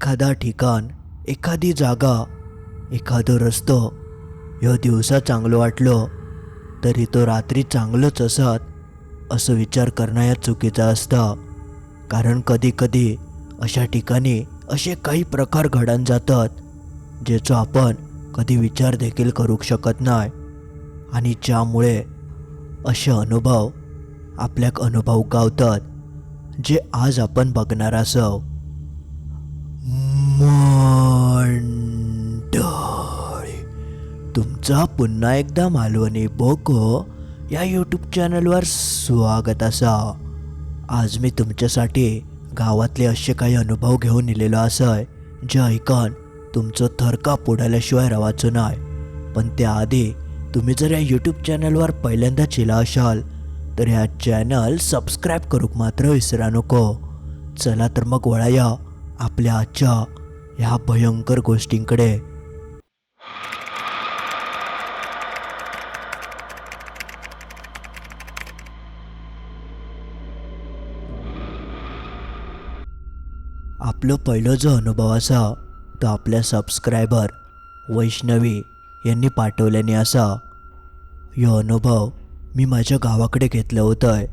एखादा ठिकाण, एखादी जागा, एखादं रस्तो ह्यो दिवसा चांगलं वाटलं तरी तो रात्री चांगलंच असत असं विचार करणं या चुकीचं असतं. कारण कधी कधी अशा ठिकाणी असे काही प्रकार घडून जातात ज्याचा आपण कधी विचार देखील करू शकत नाही, आणि ज्यामुळे असे अनुभव आपल्याक अनुभव गावतात जे आज आपण बघणार असो. मंडळी, तुमचा पुन्हा एकदा मालवणी बोको या यूट्यूब चॅनलवर स्वागत असा. आज मी तुमच्यासाठी गावातले असे काही अनुभव घेऊन इलेलो असय जे ऐकून तुमचं थरकाप उडाल्याशिवाय रवाचं नाही. पण त्याआधी तुम्ही जर या यूट्यूब चॅनलवर पहिल्यांदाच इला असाल तर ह्या चॅनल सबस्क्राईब करूक मात्र विसरा नको. चला तर मग वळूया आपल्या आजच्या ह्या भयंकर गोष्टींकडे. आपलं पहिलं जो अनुभव असा तो आपल्या सबस्क्रायबर वैष्णवी यांनी पाठवल्याने असा. ह्यो अनुभव मी माझ्या गावाकडे घेतलं होतं.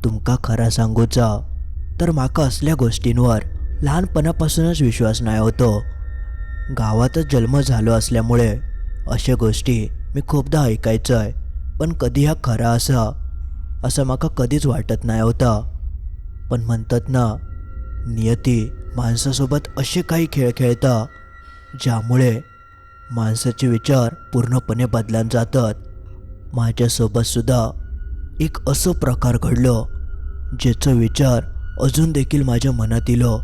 तुमका खरा सांगूचा तर माका असल्या गोष्टींवर लहानपणापासूनच विश्वास नाही होतो. गावातच जन्म झालो असल्यामुळे अशा गोष्टी मी खूपदा ऐकायचंय, पण कधी हा खरा असा असं माका कधीच वाटत नाही होता. पण म्हणतात ना, नियती माणसासोबत असे काही खेळ खेळता ज्यामुळे माणसाचे विचार पूर्णपणे बदलून जातात. माझ्यासोबत सुद्धा एक असं प्रकार घडलं ज्याचा विचार अजून देखील माझ्या मनात इलो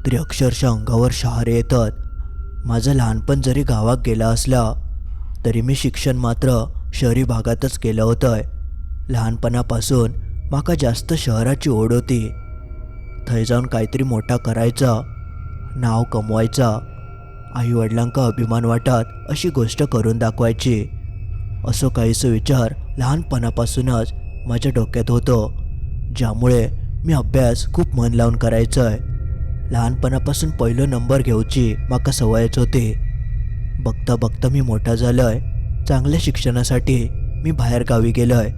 तरी अक्षरशः अंगावर शहारे येतात. माझं लहानपण जरी गावात गेला असला तरी मी शिक्षण मात्र शहरी भागातच केलं होतं. लहानपणापासून माका जास्त शहराची ओढ होती. थंय जाऊन काहीतरी मोठा करायचा, नाव कमवायचा, आईवडिलांका अभिमान वाटत अशी गोष्ट करून दाखवायची, असं काहीसं विचार लहानपणापासूनच माझ्या डोक्यात होतं. ज्यामुळे मी अभ्यास खूप मन लावून करायचंय. लहानपणापासून पहिलं नंबर घेऊची माका सवयच होती. बघता बघता मी मोठा झालोय. चांगल्या शिक्षणासाठी मी बाहेर गावी गेलोय.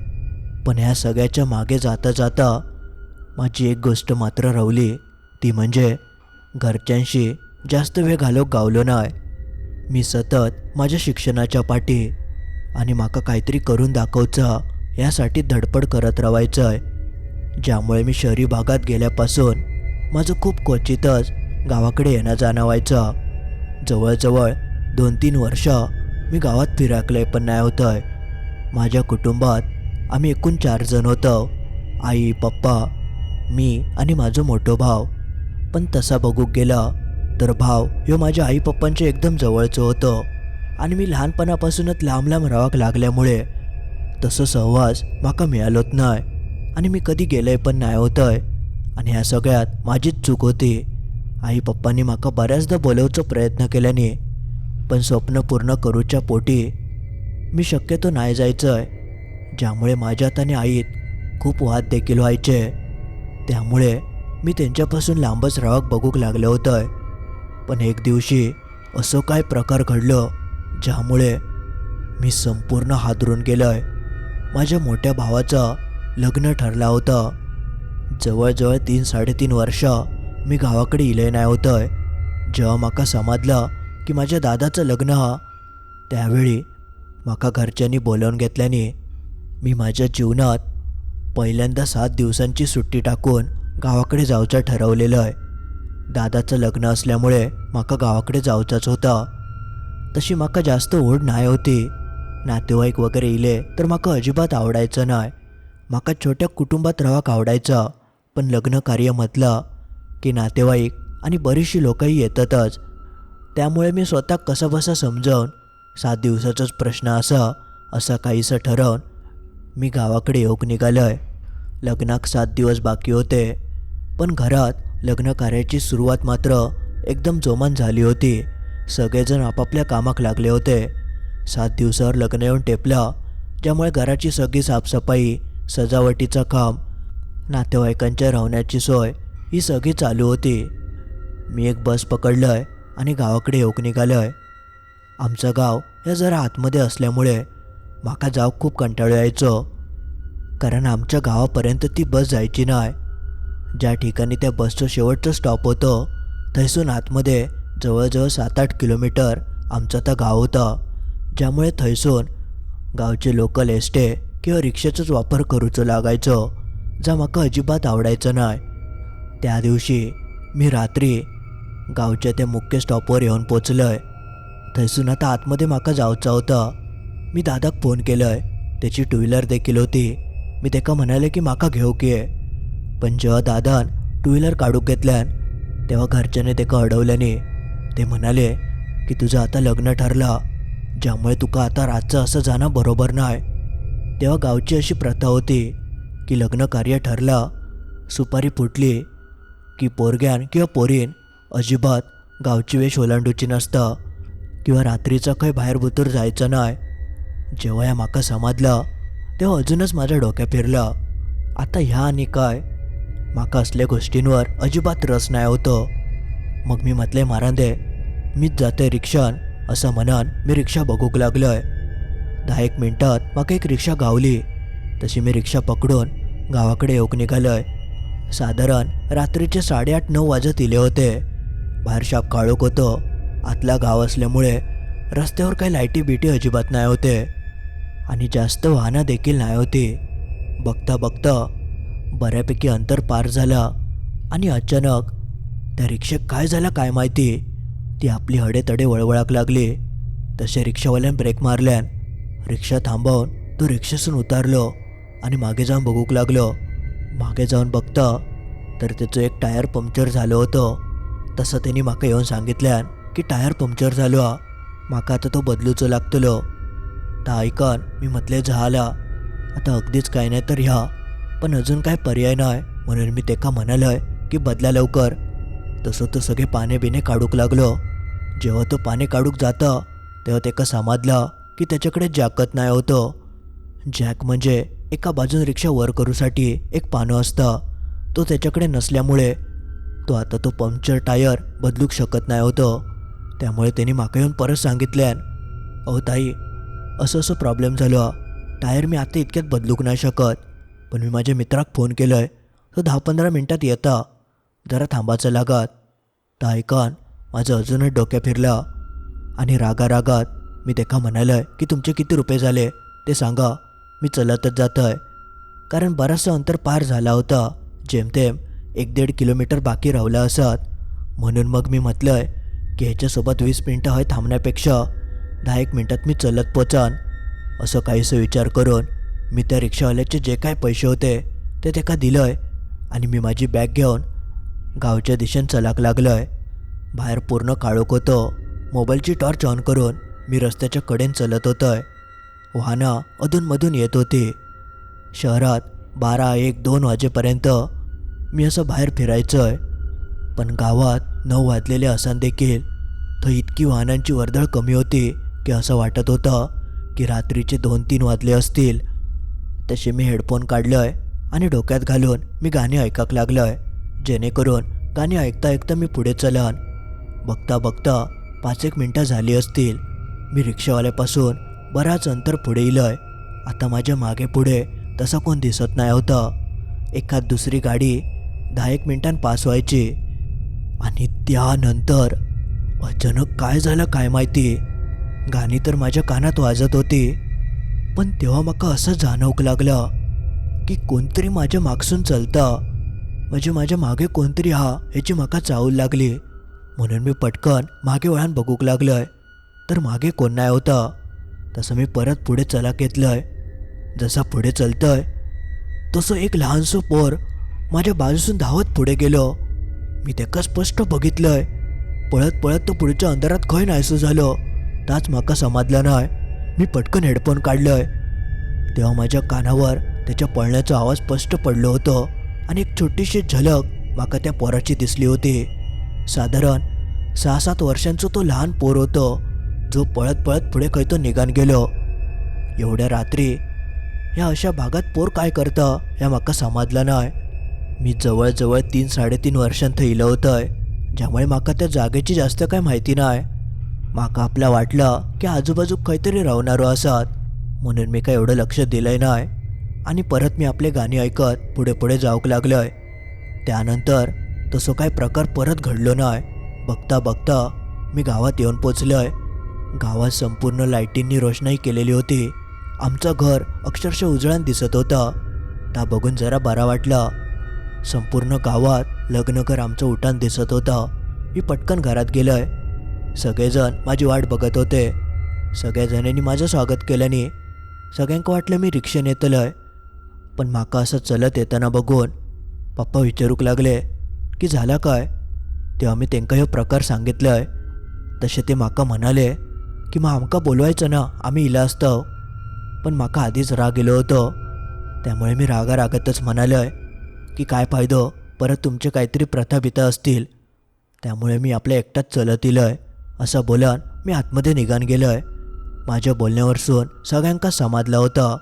पण ह्या सगळ्याच्या मागे जाता जाता माझी एक गोष्ट मात्र राहिली, ती म्हणजे घरच्यांशी जास्त वेळ घालवूक गावलो नाही. मी सतत माझ्या शिक्षणाच्या पाठी आणि माका काहीतरी करून दाखवचा यासाठी धडपड करत राहायचंय. ज्यामुळे मी शहरी भागात गेल्यापासून माझं खूप क्वचितच गावाकडे येणं जाणं व्हायचं. जवळजवळ 2-3 वर्ष मी गावात फिरकले पण नाही होतंय. माझ्या कुटुंबात आम्ही एकूण 4 जण होतो, आई, पप्पा, मी आणि माझं मोठं भाव. पण तसा बघूक गेला तर भाव ह्यो माझ्या आई पप्पांच्या एकदम जवळचं होतं आणि मी लहानपणापासूनच लांब लांब राहावं लागल्यामुळे तसं सहवास माका मिळालोच नाही आणि मी कधी गेलोय पण नाही होतंय. आणि ह्या सगळ्यात माझीच चूक होती. आई पप्पांनी माका बऱ्याचदा बोलवचा प्रयत्न केल्याने पण स्वप्न पूर्ण करूच्या पोटी मी शक्यतो नाही जायचंय. ज्यामुळे माझ्यात आणि आईत खूप वाद देखील व्हायचे. त्यामुळे मी त्यांच्यापासून लांबच राहावं बघूक लागलं होतं. पण एक दिवशी असं काय प्रकार घडलं ज्यामुळे मी संपूर्ण हादरून गेलोय. माझ्या मोठ्या भावाचं लग्न ठरला होता. जवळजवळ 3-3.5 वर्ष मी गावाकडे इले नाही होतंय. जेव्हा माका समजलं की माझ्या दादाचं लग्न हा, त्यावेळी माका घरच्यांनी बोलावून घेतल्याने मी माझ्या जीवनात पहिल्यांदा 7 दिवसांची सुट्टी टाकून गावाकडे जाऊचं ठरवलेलं आहे. दादाचं लग्न असल्यामुळे माका गावाकडे जाऊचाच होता. तशी माका जास्त ओढ नाही होती. नातेवाईक वगैरे इले तर माका अजिबात आवडायचं नाही. माका छोट्या कुटुंबात राहावं आवडायचं. पण लग्न कार्य म्हटलं की नातेवाईक आणि बरीचशी लोकही येतातच. त्यामुळे मी स्वतः कसाबसा समजावून 7 दिवसाचाच प्रश्न असा काहीसं ठरवून मी गावाकडे येऊक निघालोय. लग्नाक 7 दिवस बाकी होते, पण घरात लग्न कार्याची सुरुवात मात्र एकदम जोमान झाली होती. सगळेजण आपापल्या कामाक लागले होते. 7 दिवसावर लग्न येऊन टेपला, ज्यामुळे घराची सगळी साफसफाई, सजावटीचं काम, नातेवाईकांच्या राहण्याची सोय ही सगळी चालू होती. मी एक बस पकडलंय आणि गावाकडे येऊक निघालोय. आमचं गाव हे जरा आतमध्ये असल्यामुळे माका जावक खूप कंटाळो यायचो, कारण आमच्या गावापर्यंत ती बस जायची नाही. ज्या ठिकाणी त्या बसचं शेवटचं स्टॉप होतं थैसून आतमध्ये जवळजवळ 7-8 किलोमीटर आमचं आता गाव होतं, ज्यामुळे थैसून गावचे लोकल एसटे किंवा रिक्षाचाच वापर करूचो लागायचो, जा माका अजिबात आवडायचं नाही. त्या दिवशी मी रात्री गावच्या त्या मुख्य स्टॉपवर येऊन पोचलोय. थैसून आता आतमध्ये माका जावचं होतं. मी दादाक फोन केलोय, त्याची 2 व्हीलर देखील होती. मी त्याका म्हणाले की माका घेऊक ये. पण जेव्हा दादान 2 व्हीलर काढूक घेतल्यान तेव्हा घरच्याने त्याका अडवल्याने ते म्हणाले की तुझं आता लग्न ठरलं, ज्यामुळे तुका आता रातचं असं जाणं बरोबर नाही. तेव्हा गावची अशी प्रथा होती की लग्न कार्य ठरलं, सुपारी फुटली की पोरग्यान किंवा पोरीन अजिबात गावची वेश ओलांडूची नसतं किंवा रात्रीचं काही बाहेर बुतूर जायचं नाही. जेव्हा या माका समजलं तेव्हा अजूनच माझ्या डोक्यात फिरलं, आता ह्या आणि काय. माका असल्या गोष्टींवर अजिबात रस नाही होतं. मग मी म्हटले मारांदे, मीच जाते रिक्षान असं म्हणून मी रिक्षा बघूक लागलोय. 10-1 मिनिटात माका एक रिक्षा गावली. तशी मी रिक्षा पकडून गावाकडे येऊक निघालोय. साधारण रात्रीचे 8:30-9 वाजत इले होते. बाहेर शाप काळोख होतं. आतला गाव असल्यामुळे रस्त्यावर काही लाईटी बिटी अजिबात नाही होते आणि जास्त वाहनं देखील नाही होती. बघता बघता बऱ्यापैकी अंतर पार झालं आणि अचानक त्या रिक्षेत काय झालं काय माहिती, ती आपली हडेतडे वळवळाक लागली. तसे रिक्षावाल्यान ब्रेक मारल्यान रिक्षा थांबवून तो रिक्षेतून उतारलो आणि मागे जाऊन बघूक लागलो. मागे जाऊन बघता तर त्याचं एक टायर पंक्चर झालं होतं. तसं त्यांनी माका येऊन सांगितल्यान की टायर पंक्चर झालो, माका आता तो बदलूचो लागतलो. तर ऐकन मी म्हटले झाला, आता अगदीच काय नाही तर ह्या, पण अजून काय पर्याय नाही, म्हणून मी तेका म्हणालोय की बदला लवकर. तसं तो सगळे पाने बिने काढूक लागलो. जेव्हा तो पाने काढूक जातं तेव्हा तेका समजलं की त्याच्याकडे जॅकच नाही होतं. जॅक म्हणजे एका बाजून रिक्षा वर करूसाठी एक पानं असतं, तो त्याच्याकडे नसल्यामुळे तो आता तो पंक्चर टायर बदलूक शकत नाही होतं. त्यामुळे त्यांनी माका येऊन परत सांगितल्यान, अहो ताई, असं असं प्रॉब्लेम झालो, टायर मी आता इतक्यात बदलूक नाही शकत, पण मी माझ्या मित्राक फोन केलोय, तो 10-15 मिनटात येता, जरा थांबायचं लागत. तर ऐकन माझं अजूनच डोक्या फिरलं आणि रागारागात मी तेका म्हणालोय की तुमचे किती रुपये झाले ते सांगा, मी चलतच जातोय. कारण बराचसं अंतर पार झाला होता, जेमतेम 1-1.5 किलोमीटर बाकी राहिला असत. म्हणून मग मी म्हटलंय की ह्याच्यासोबत 20 मिनटं हय थांबण्यापेक्षा 10-1 मिनटात मी चलत पोचान. असं काहीसं विचार करून मी त्या रिक्षावाल्याचे जे काय पैसे होते ते त्याका दिलंय आणि मी माझी बॅग घेऊन गावच्या दिशेने चलाक लागलोय. बाहेर पूर्ण काळोख होतं. मोबाईलची टॉर्च ऑन करून मी रस्त्याच्या कडेन चलत होतोय. वाहनं अधूनमधून येत होती. शहरात 12-1-2 वाजेपर्यंत मी असं बाहेर फिरायचंय, पण गावात 9 वाजलेले असन देखील तर इतकी वाहनांची वर्दळ कमी होती की असं वाटत होतं की रात्रीचे 2-3 वाजले असतील. तसे मी हेडफोन काढलोय आणि डोक्यात घालून मी गाणी ऐकाक लागलोय, जेणेकरून गाणी ऐकता ऐकता मी पुढे चलन. बघता बघता 5-1 मिनटं झाली असतील. मी रिक्षावाल्यापासून बराच अंतर पुढे इलोय. आता माझ्या मागे पुढे तसा कोण दिसत नाही होता. एखाद दुसरी गाडी 10-1 मिनिटांत पास व्हायची आणि त्यानंतर अचानक काय झालं काय माहिती, गाणी तर माझ्या कानात वाजत होती, पण तेव्हा माका असं जाणवक लागलं की कोणतरी माझ्या मागसून चलता, म्हणजे माझ्या मागे कोणतरी हा ह्याची माका चावल लागली. म्हणून मी पटकन मागे वळून बघूक लागलोय, तर मागे कोण नाही होता. तसं मी परत पुढे चलाक घेतलंय. जसा पुढे चलतोय तसं एक लहानसं पोर माझ्या बाजूसून धावत पुढे गेलो. मी त्याका स्पष्ट बघितलंय. पळत पळत तो पुढच्या अंधारात खंय नाहीसं झालो, ताच माका समजलं नाही. मी पटकन हेडफोन काढलोय. तेव्हा माझ्या कानावर त्याच्या पळण्याचा आवाज स्पष्ट पडलो होतो आणि एक छोटीशी झलक माका त्या पोराची दिसली होती. साधारण 6-7 वर्षांचं तो लहान पोर होतो, जो पळत पळत पुढे खंय तो निघान गेलो. एवढ्या रात्री ह्या अशा भागात पोर काय करता ह्या माका समजलं नाही. मी जवळजवळ 3-3.5 वर्षांत इलं होतंय, ज्यामुळे म्हाका त्या जागेची जास्त काय माहिती नाही. म्हाका आपल्या वाटलं की आजूबाजूक काहीतरी रावणारो आसात, म्हणून मी काय एवढं लक्ष दिलंय नाही आणि परत मी आपले गाणी ऐकत पुढे पुढे जाऊक लागलोय. त्यानंतर तसं काय प्रकार परत घडलो नाही. बघता बघता मी गावात येऊन पोचलोय. गावात संपूर्ण लाईटींनी रोषणाई केलेली होती. आमचं घर अक्षरशः उजळान दिसत होतं. त्या बघून जरा बरा वाटला. संपूर्ण गावात लग्नकर आमचं उठाण दिसत होतं. मी पटकन घरात गेलोय. सगळेजण माझी वाट बघत होते. सगळ्या जणांनी माझं स्वागत केल्याने सगळ्यांका वाटलं मी रिक्षेने येतलोय. पण म्हाका असं चलत येताना बघून पप्पा विचारूक लागले की झाला काय. तेव्हा मी त्यांका ह्यो प्रकार सांगितलोय. तसे ते म्हाका म्हणाले की मग आमका बोलवायचं ना, आम्ही इला असतो. पण म्हाका आधीच राग येलो होतो. त्यामुळे मी रागारागातच म्हणालोय की काय फायदो, परत तुमचे काहीतरी प्रथा बिथा असतील. त्यामुळे मी आपल्या एकटाच चलत इलोय असं बोलून मी आतमध्ये निघान गेलोय. माझ्या बोलण्यावरसून सगळ्यांका समजलं होतं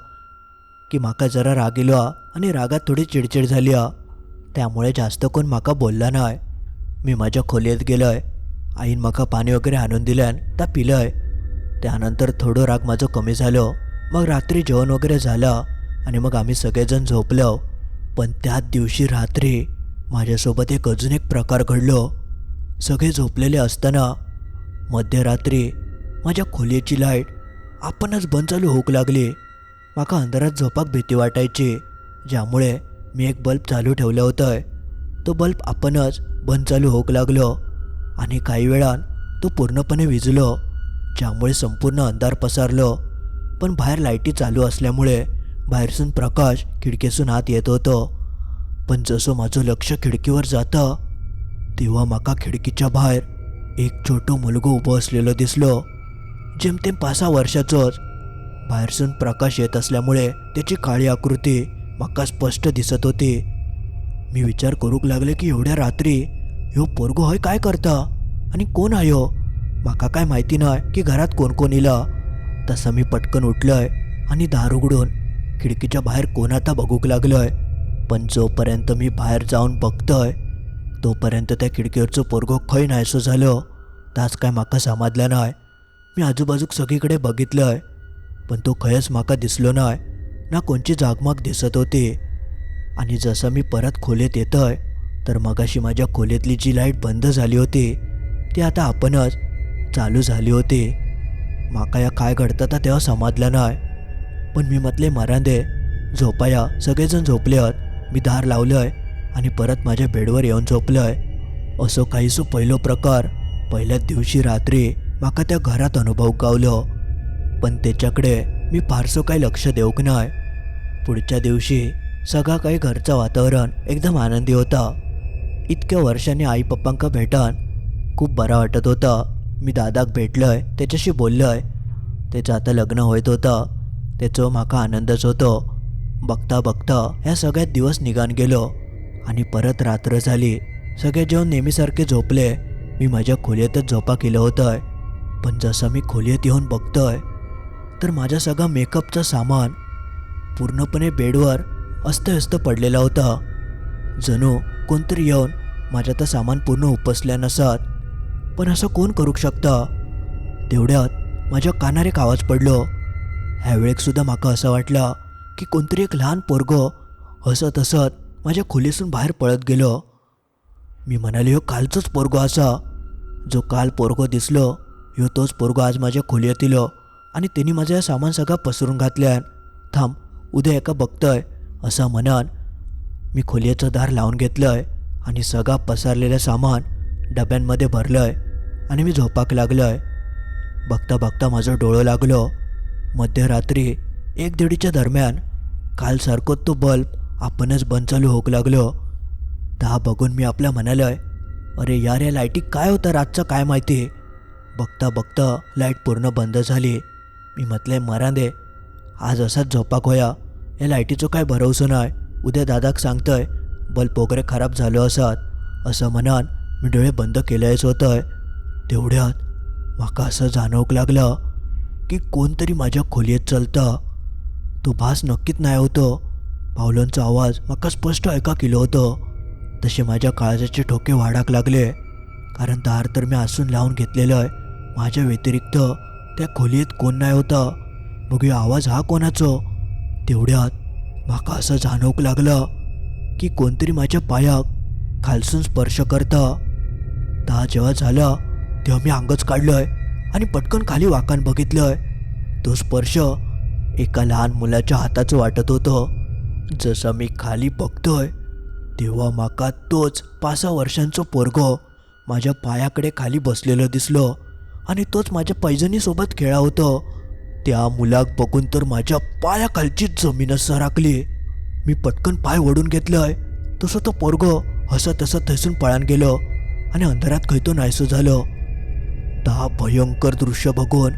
की म्हाका जरा राग इलो आणि रागात थोडी चिडचिड झाली. त्यामुळे जास्त कोण म्हाका बोलला नाही. मी माझ्या खोलीत गेलोय. आईन म्हाका पाणी वगैरे आणून दिल्यान त्या पिलंय. त्यानंतर थोडं राग माझं कमी झालं. मग रात्री जेवण वगैरे झालं आणि मग आम्ही सगळेजण झोपलो. पण त्याच दिवशी रात्री माझ्यासोबत अजून एक प्रकार घडलो. सगळे झोपलेले असताना मध्यरात्री माझ्या खोलीची लाईट आपणच बंद चालू होऊक लागली. माका अंधारात झोपाक भीती वाटायची, ज्यामुळे मी एक बल्ब चालू ठेवलं होतं. तो बल्ब आपणच बंद चालू होऊक लागलो आणि काही वेळान तो पूर्णपणे विझलो, ज्यामुळे संपूर्ण अंधार पसरलो. पण बाहेर लाईटी चालू असल्यामुळे बाहेरसून प्रकाश खिडकीतून आत येत होतो. पण जसं माझं लक्ष खिडकीवर जातं तेव्हा माका खिडकीच्या बाहेर एक छोटं मुलगं उभं असलेलं दिसलो. जेमतेम 5-6 वर्षाचंच. बाहेरसून प्रकाश येत असल्यामुळे त्याची काळी आकृती माका स्पष्ट दिसत होती. मी विचार करूक लागले की एवढ्या रात्री ह्यो पोरगो हय काय करता आणि कोण आयो. माका काय माहिती नाही की घरात कोण कोण इला. तसं मी पटकन उठलोय आणि दार उघडून खिडकीच्या बाहेर कोण आता बघूक लागलोय. पण जोपर्यंत मी बाहेर जाऊन बघतोय तोपर्यंत त्या खिडकीवरचं पोरगो खंय नाहीसो झालो. ताच काय माका समजलं नाही. मी आजूबाजूक सगळीकडे बघितलंय, पण तो खयच माका दिसलो नाही ना. कोणची जागमाग दिसत होती. आणि जसं मी परत खोलीत येतोय तर मगाशी माझ्या खोलीतली जी लाईट बंद झाली होती ती आता आपणच चालू झाली होती. माका या काय घडतं तेव्हा समजलं नाही. पण मी म्हटले मरांदे झोपाया, सगळेजण झोपले आहेत. मी दार लावलंय आणि परत माझ्या बेडवर येऊन झोपलंय. असं काहीसो पहिलो प्रकार पहिल्याच दिवशी रात्री माका त्या घरात अनुभव गावलो. पण त्याच्याकडे मी फारसं काही लक्ष देऊक नाही. पुढच्या दिवशी सगळा काही घरचं वातावरण एकदम आनंदी होता. इतक्या वर्षांनी आई पप्पांका भेटान खूप बरा वाटत होता. मी दादाक भेटलोय, त्याच्याशी बोललोय. त्याचं आता लग्न होत होतं. त्याचं माका आनंदच होतो. बघता बघता ह्या सगळ्यात दिवस निघान गेलो आणि परत रात्र झाली. सगळे जेवण नेहमीसारखे झोपले. मी माझ्या खोलीतच झोपा केलं होतं. पण जसं मी खोलीत येऊन बघतोय तर माझा सगळा मेकअपचा सामान पूर्णपणे बेडवर अस्तव्यस्त पडलेला होता. जणू कोणतरी येऊन माझ्या तर सामान पूर्ण उपसल्या नसत. पण असं कोण करू शकता. तेवढ्यात माझ्या कानार एक आवाज पडलो. ह्यावेळेक सुद्धा माका असं वाटलं की कोणतरी एक लहान पोरगो हसत हसत माझ्या खोलीतून बाहेर पळत गेलो. मी म्हणाले ह्यो कालचोच पोरगो असा. जो काल पोरगो दिसलो ह्यो तोच पोरगो आज माझ्या खोलीत इलो आणि त्यांनी माझं सामान सगळं पसरून घातल्यान. थांब उद्या एका बघतोय असं म्हणान मी खोलीचं दार लावून घेतलंय आणि सगळा पसरलेलं सामान डब्यांमध्ये भरलंय आणि मी झोपाक लागलोय. बघता बघता माझं डोळं लागलो. मध्यरात्री 1-1:30च्या दरम्यान कालसारखं तो बल्ब आपणच बंद चालू होऊक लागलो. ता बघून मी आपल्या म्हणालोय अरे यार, या लाईटीक काय होतं रातचं काय माहिती. बघता बघता लाईट पूर्ण बंद झाली. मी म्हटलंय मरांदे आज असाच झोपाक होया. या लाईटीचं काय भरवसं नाही. उद्या दादाक सांगतोय बल्ब वगैरे खराब झालो असत असं म्हणान मी डोळे बंद केलेच होतंय. तेवढ्यात माका असं जाणवक लागलं की कोणतरी माझ्या खोलीत चलता. तो भास नक्कीच नाही होतो. पावलांचा आवाज माका स्पष्ट ऐका केलो होतो. तसे माझ्या काळजाचे ठोके वाढाक लागले. कारण दार तर मी आसून लावून घेतलेलं आहे. माझ्या व्यतिरिक्त त्या खोलीत कोण नाही होता. मग ह्यो आवाज हा कोणाचो? तेवढ्यात माका असं जाणवूक लागलं की कोणतरी माझ्या पायाक खालसून स्पर्श करता. ता जेव्हा झाला तेव्हा मी अंगच काढलंय आणि पटकन खाली वाकान बघितलंय. तो स्पर्श एका लहान मुलाच्या हाताचं वाटत होतं. जसा मी खाली बघतोय तेव्हा माका तोच 5-6 वर्षांचं पोरगं माझ्या पायाकडे खाली बसलेलं दिसलं आणि तोच माझ्या पैजणीसोबत खेळा होतं. त्या मुलाक बघून तर माझ्या पायाखालची जमीनच सरकली. मी पटकन पाय ओढून घेतलंय. तसं तो पोरगं हसत हसत थैसून पळान गेलं आणि अंधारात खैतो नाहीसं झालं. ता भयंकर दृश्य बघून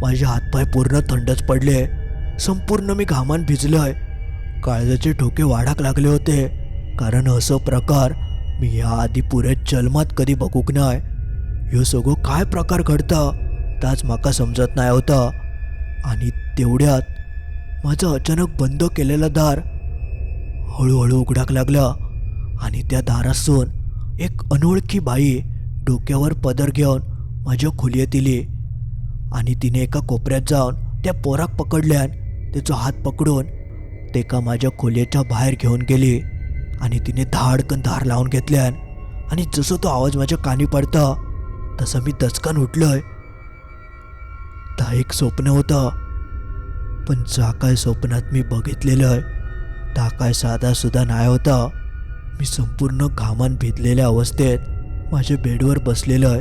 माझे हातपाय पूर्ण थंडच पडले. संपूर्ण मी घामान भिजलोय. काळजाचे ठोके वाढाक लागले होते, कारण असं प्रकार मी याआधी पुऱ्या जन्मात कधी बघूक नाही. ह्यो सगळं काय प्रकार घडता ताच म्हाका समजत नाही होता. आणि तेवढ्यात माझं अचानक बंद केलेलं दार हळूहळू उघडाक लागला आणि त्या दारासून एक अनोळखी बाई डोक्यावर पदर घेऊन माझ्या खोलीत इली आणि तिने एका कोपऱ्यात जाऊन त्या पोराक पकडल्यान त्याचा हात पकडून तेका माझ्या खोलीच्या बाहेर घेऊन गेली आणि तिने धाडकन दार लावून घेतल्यान. आणि जसं तो आवाज माझ्या कानी पडता तसं मी दचकान उठलोय. ता एक स्वप्न होतं, पण जा काय स्वप्नात मी बघितलेलं ता काय साधा सुद्धा नाही होता. मी संपूर्ण घामान भिजलेल्या अवस्थेत माझ्या बेडवर बसलेलं आहे.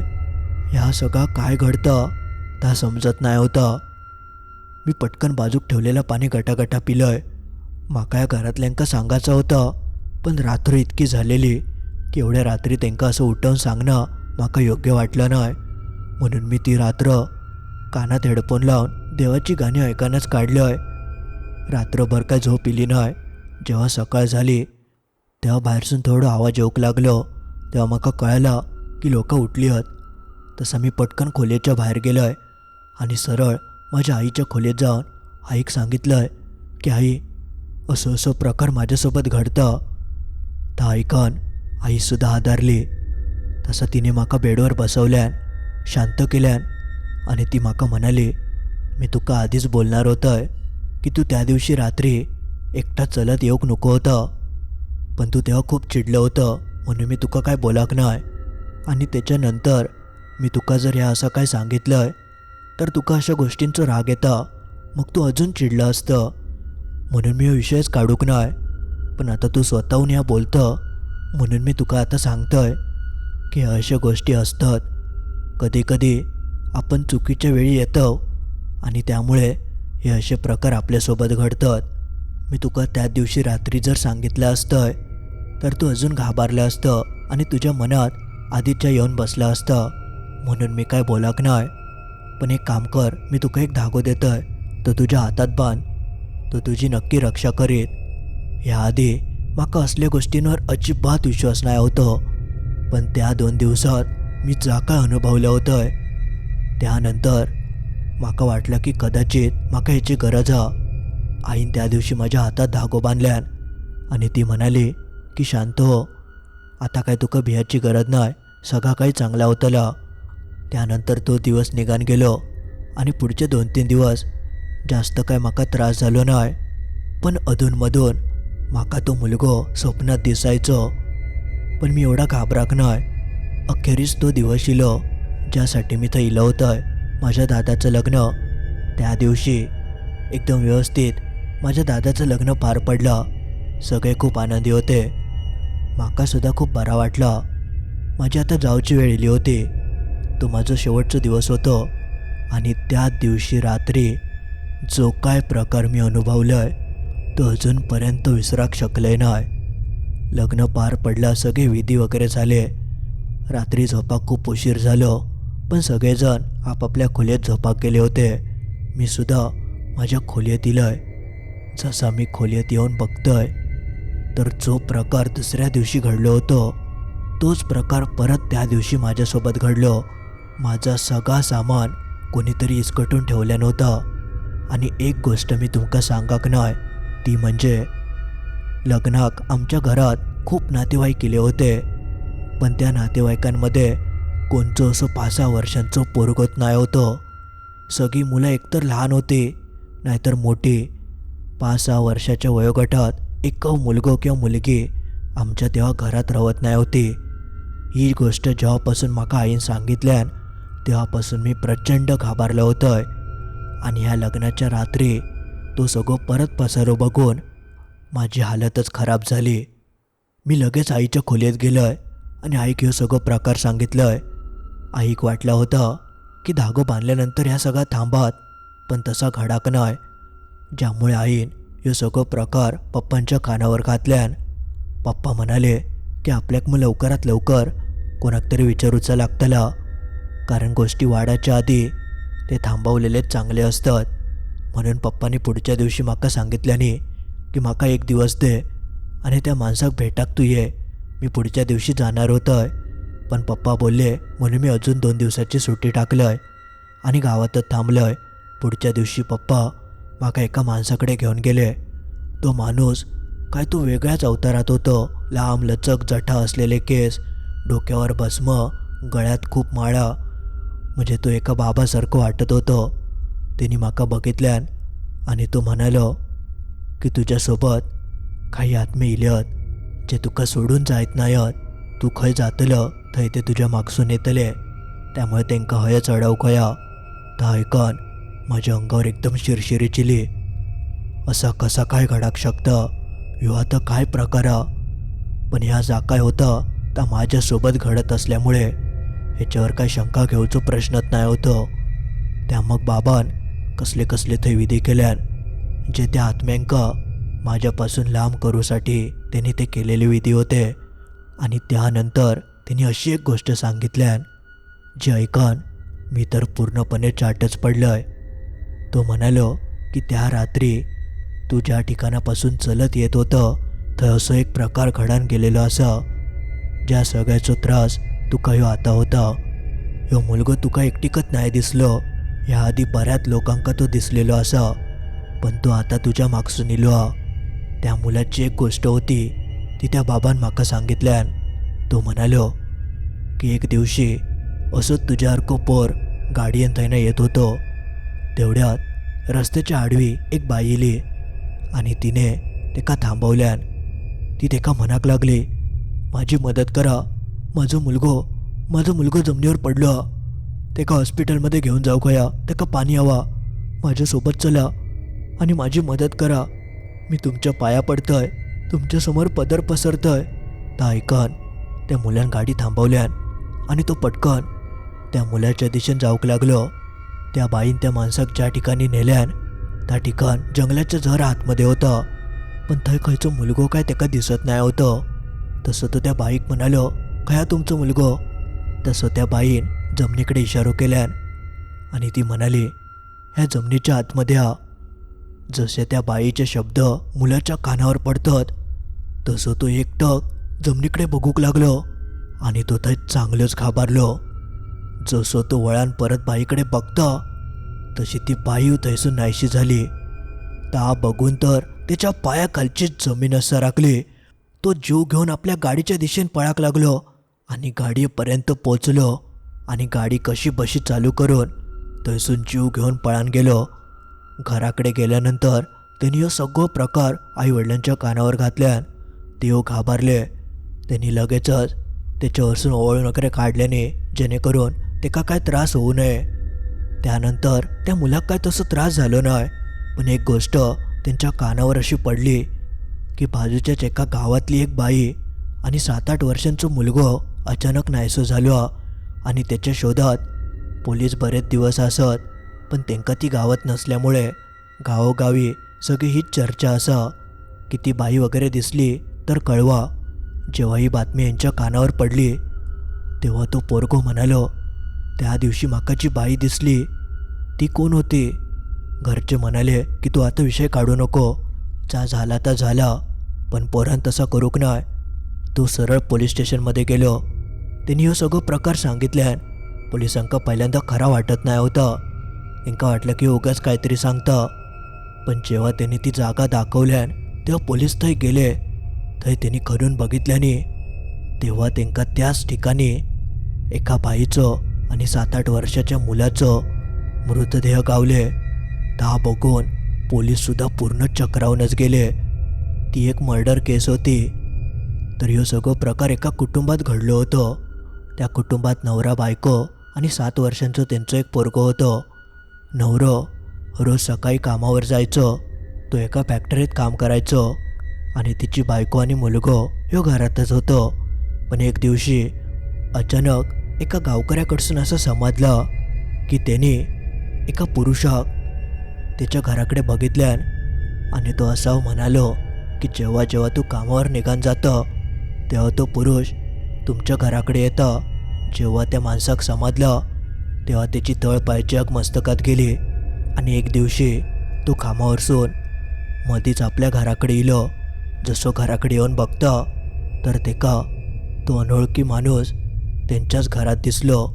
ह्या सगळा काय घडतं ता समजत नाही होता. मी पटकन बाजूक ठेवलेलं पाणी गटागटा पिलंय. माका या घरातल्यांका सांगायचं होतं, पण रात्र इतकी झालेली की एवढ्या रात्री त्यांना असं उठवून सांगणं माका योग्य वाटलं नाही. म्हणून मी ती रात्र कानात हेडफोन लावून देवाची गाणी ऐकायलाच काढलंय. रात्रभर काय झोप इली नाही. जेव्हा सकाळ झाली तेव्हा बाहेरसून थोडं आवाज येऊक लागलो. तेव्हा माका कळलं की लोक उठली आहेत. तसं मी पटकन खोलीच्या बाहेर गेलोय आणि सरळ माझ्या आईच्या खोलीत जाऊन आईक सांगितलंय की आई, असं असं प्रकार माझ्यासोबत घडतं. त्या ऐकून आईसुद्धा आधारली. तसं तिने माका बेडवर बसवल्यान, शांत केल्यान आणि ती माका म्हणाली, मी तुका आधीच बोलणार होतंय की तू त्या दिवशी रात्री एकटा चलत येऊक नको होतं, पण तू तेव्हा खूप चिडलं होतं म्हणून मी तुका काय बोलाक नाही. आणि त्याच्यानंतर मी तुका जर ह्या असं काय सांगितलंय तर तुका अशा गोष्टींचं राग येता, मग तू अजून चिडलं असतं. म्हणून मी हा विषयच काढूक नाही. पण आता तू स्वतःहून ह्या बोलतं म्हणून मी तुका आता सांगतोय की अशा गोष्टी असतात. कधी कधी आपण चुकीच्या वेळी येतो आणि त्यामुळे हे असे प्रकार आपल्यासोबत घडतात. मी तुका त्या दिवशी रात्री जर सांगितलं असतं तर तू अजून घाबरलं असतं आणि तुझ्या मनात आधीच्या येऊन बसलं असतं. म्हणून मी काय बोलाक नाही. पण एक काम कर, मी तुका एक धागो देतोय, तो तुझ्या हातात बांध. तो तुझी नक्की रक्षा करीत. याआधी माका असल्या गोष्टींवर अजिबात विश्वास नाही होतो, पण त्या 2 दिवसात मी जा काय अनुभवलं होतंय त्यानंतर माका वाटलं की कदाचित माका ह्याची गरज हा. आईन त्या दिवशी माझ्या हातात धागो बांधल्यान आणि ती म्हणाली की शांत हो, आता काय तुका भियाची गरज नाही, सगळा काही चांगला होतला. त्यानंतर तो दिवस निघान गेलो आणि पुढचे 2-3 दिवस जास्त काय माका त्रास झालो नाही. पण अधूनमधून माका तो मुलगो स्वप्नात दिसायचो, पण मी एवढा घाबराक नाही. अखेरीस तो दिवस इलो ज्यासाठी मी थं इलं होतं, माझ्या दादाचं लग्न. त्या दिवशी एकदम व्यवस्थित माझ्या दादाचं लग्न पार पडलं. सगळे खूप आनंदी होते. माकासुद्धा खूप बरा वाटला. माझी आता जाऊची वेळ इली होती. तो माझं शेवटचा दिवस होतो आणि त्या दिवशी रात्री जो काय प्रकार मी अनुभवलाय तो अजूनपर्यंत विसराक शकले नाही. लग्न पार पडला, सगळे विधी वगैरे झाले. रात्री झोपाक खूप उशीर झालो, पण सगळेजण आपापल्या खोलीत झोपाक गेले होते. मी सुद्धा माझ्या खोलीत इलंय. जसा मी खोलीत येऊन बघतोय तर जो प्रकार दुसऱ्या दिवशी घडलो होतो तोच प्रकार परत त्या दिवशी माझ्यासोबत घडलो. माझा सगळा सामान कोणीतरी इसकटून ठेवल्या नव्हता. आणि एक गोष्ट मी तुमका सांगाक नाही, ती म्हणजे लग्नाक आमच्या घरात खूप नातेवाईक केले होते, पण त्या नातेवाईकांमध्ये कोणचं असं 5-6 वर्षांचं पोरगत नाही होतं. सगळी मुलं एकतर लहान होती नाहीतर मोठी. 5-6 वर्षाच्या वयोगटात एक मुलगा किंवा मुलगी आमच्या तेव्हा घरात राहत नाही होती. ही गोष्ट जेव्हापासून माका आईन सांगितल्यान तेव्हापासून मी प्रचंड घाबरलो होतोय. आणि ह्या लग्नाच्या रात्री तो सगळं परत पसारो बघून माझी हालतच खराब झाली. मी लगेच आईच्या खोलीत गेलोय आणि आईक ह्यो सगळं प्रकार सांगितलंय. आईक वाटलं होतं की धागो बांधल्यानंतर ह्या सगळा थांबात, पण तसा घडाक नाही. ज्यामुळे आईन ह्यो सगळं प्रकार पप्पांच्या कानावर घातल्यान पप्पा म्हणाले की आपल्याक मग लवकरात लवकर कोणाक तरी विचारूचा लागतला, कारण गोष्टी वाढायच्या आधी ते थांबवलेलेच चांगले असतात. म्हणून पप्पांनी पुढच्या दिवशी माका सांगितल्याने की माका 1 दिवस दे आणि त्या माणसाक भेटाक तू ये. मी पुढच्या दिवशी जाणार होतोय, पण पप्पा बोलले म्हणून मी अजून 2 दिवसाची सुट्टी टाकलंय आणि गावातच थांबलोय. पुढच्या दिवशी पप्पा माका एका माणसाकडे घेऊन गेले. तो माणूस काय तो वेगळ्याच अवतारात होतो. लांब लचक जठा असलेले केस, डोक्यावर भस्म, गळ्यात खूप माळा, म्हणजे तो एका बाबासारखं वाटत होतं. त्यांनी माका बघितल्यान आणि तो म्हणालो की तुझ्यासोबत काही आत्मे इल्यात जे तुका सोडून जायत नाहीत. तू खंय जातलं थंय ते तुझ्या मागसून येतले, त्यामुळे तेंका हयच अडवूक होया. ता ऐकन माझ्या अंगावर एकदम शिरशिरी चिली. असा कसा काय घडाक शकता, ह्यो आता काय प्रकार हा? पण ह्या जा काय होतं ता माझ्यासोबत घडत असल्यामुळे ह्याच्यावर काय शंका घेऊचो प्रश्नच नाही होतं. त्या मग बाबान कसले कसले थंय विधी केल्यान, जे त्या आत्म्यांका माझ्यापासून लांब करूसाठी त्यांनी ते केलेले विधी होते. आणि त्यानंतर त्यांनी अशी एक गोष्ट सांगितल्यान जी ऐकन मी तर पूर्णपणे चाटच पडलोय. तो म्हणालो की त्या रात्री तू ज्या ठिकाणापासून चलत येत होतं थंय असं एक प्रकार घडान गेलेलो असा, ज्या सगळ्याचो त्रास तुका ह्यो आता होता. ह्यो मुलगो तुका एकटिकच नाही दिसलो, ह्या आधी बऱ्याच लोकांका तो दिसलेलो असा, पण तो आता तुझ्या मागसून इलो हा. त्या मुलाची एक गोष्ट होती ती त्या बाबान माका सांगितल्यान. तो म्हणालो की एक दिवशी असंच तुझ्यासारखं पोर गाडयेन थंयनं येत होतो. तेवढ्यात रस्त्याच्या आडवी एक बाई इली आणि तिने तेका थांबवल्यान. ती तेका म्हणाक लागली, माझी मदत करा, माझो मुलगो जमिनीवर पडलो हा. तेका हॉस्पिटलमध्ये घेऊन जाऊक होया, तेका पाणी हवा, माझ्यासोबत चला आणि माझी मदत करा. मी तुमच्या पाया पडतय, तुमच्यासमोर पदर पसरतय. ता ऐकन त्या मुलान गाडी थांबवल्यान आणि तो पटकन त्या मुलाच्या दिशेने जाऊक लागलो. त्या बाईन त्या माणसाक ज्या ठिकाणी नेल्यान त्या ठिकाण जंगलाच्या जर आतमध्ये होतं, पण थंय खंयचो मुलगो काय तेका दिसत नाही होतं. तसं तो त्या बाईक म्हणालो, खया तुमचो मुलगो? तसं त्या बाईन जमिनीकडे इशारो केल्यान आणि ती म्हणाली, ह्या जमिनीच्या आतमध्ये हा. जसे त्या बाईचे शब्द मुलाच्या कानावर पडतात तसं तो एकटक जमिनीकडे बघूक लागलो आणि तो थंय चांगलंच घाबरलो. जसं तो वळान परत बाईकडे बघता तशी ती बाई थंयसून नाहीशी झाली. ता बघून तर त्याच्या पायाखालची जमीन सरकली. तो जीव घेऊन आपल्या गाडीच्या दिशेने पळाक लागलो आणि गाडीपर्यंत पोचलो आणि गाडी कशी बशी चालू करून थंयसून जीव घेऊन पळान गेलो. घराकडे गेल्यानंतर त्यांनी हो सगळं प्रकार आईवडिलांच्या कानावर घातल्यान ते घाबरले. त्यांनी लगेचच त्याच्यावरसून ओवळून वगैरे काढल्याने जेणेकरून तेका काय त्रास होऊ नये. त्यानंतर त्या मुलाक काय तसं त्रास झालो नाही, पण एक गोष्ट त्यांच्या कानावर अशी पडली की बाजूच्याच एका गावातली एक बाई आणि 7-8 वर्षांचा मुलगो अचानक नाहीसो झालो आणि त्याच्या शोधात पोलीस बरेच दिवस असत, पण त्यांका ती गावात नसल्यामुळे गावोगावी सगळी हीच चर्चा असा की ती बाई वगैरे दिसली तर कळवा. जेव्हा ही बातमी यांच्या कानावर पडली तेव्हा तो पोरगो म्हणालो, त्या दिवशी माका जी बाई दिसली ती कोण होती? घरचे म्हणाले की तू आता विषय काढू नको, जा झाला तर झाला, पण पोरान तसा करूक नाही. तो सरळ पोलीस स्टेशनमध्ये गेलो. त्यांनी हो सगळं प्रकार सांगितल्यान पोलिसांका पहिल्यांदा खरा वाटत नाही होता. त्यांका वाटलं की उगाच काहीतरी सांगता, पण जेव्हा त्यांनी ती जागा दाखवल्यान तेव्हा पोलीस थंय गेले. थंय त्यांनी खरून बघितल्याने तेव्हा त्यांका त्याच ठिकाणी एका बाईचं आणि 7-8 वर्षाच्या मुलाचं मृतदेह गावले. हा बघून पोलीससुद्धा पूर्ण चक्रावूनच गेले. ती एक मर्डर केस होती. तर ह्यो सगळं प्रकार एका कुटुंबात घडलं होतं. त्या कुटुंबात नवरा बायको आणि 7 वर्षांचं त्यांचं एक पोरगं होतं. नवरं रोज सकाळी कामावर जायचं, तो एका फॅक्टरीत काम करायचं आणि तिची बायको आणि मुलगं ह्यो घरातच होतं. पण एक दिवशी अचानक एका गावकऱ्याकडसून असं समजलं की त्यांनी एका पुरुषाक त्याच्या घराकडे बघितल्यान आणि तो असा म्हणालो की जेव्हा जेव्हा तू कामावर निघून जातं तेव्हा तो पुरुष तुमच्या घराकडे येतं. जेव्हा त्या माणसाक समजलं तेव्हा त्याची तळपायची आग मस्तकात गेली आणि एक दिवशी तो कामावरसून मधीच आपल्या घराकडे इलो. जसं घराकडे येऊन बघतं तर तेका तो अनोळखी माणूस त्यांच्याच घरात दिसलो.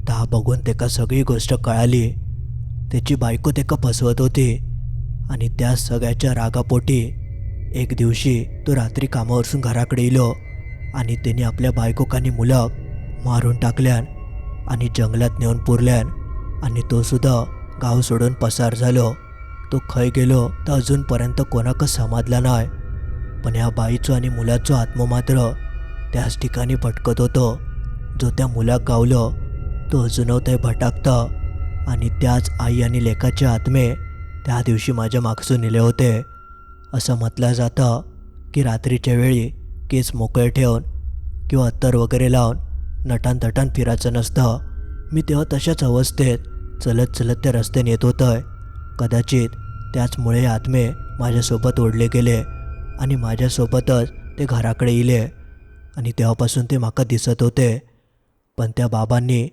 ता बघून तेका सगळी गोष्ट कळाली. त्याची बायको तेका फसवत होती आणि त्या सगळ्याच्या रागापोटी एक दिवशी तो रात्री कामावरसून घराकडे इलो आणि त्याने आपल्या बायकोकानी मुलाक मारून टाकल्यान आणि जंगलात नेऊन पुरल्यान आणि तो सुद्धा गाव सोडून पसार झालो. तो खय गेलो तर अजूनपर्यंत कोणाकच समजला नाही. पण ह्या बाईचं आणि मुलाचं आत्मा मात्र त्याच ठिकाणी भटकत होतो. जो त्या मुलाक गावलो तो अजूनही ते भटकता आणि त्याच आई आणि लेकाचे आत्मे त्या दिवशी माझ्या मागसून नेले होते. असं म्हटलं जातं की रात्रीच्या वेळी केस मोकळे ठेवून किंवा अत्तर वगैरे लावून नटान फिरायचं नसतं. मी तेव्हा तशाच अवस्थेत चलत चलत त्या रस्त्याने येत होतं. कदाचित त्याचमुळे आत्मे माझ्यासोबत ओढले गेले आणि माझ्यासोबतच ते घराकडे इले आणि तेव्हापासून ते माका दिसत होते. पण त्या बाबांनी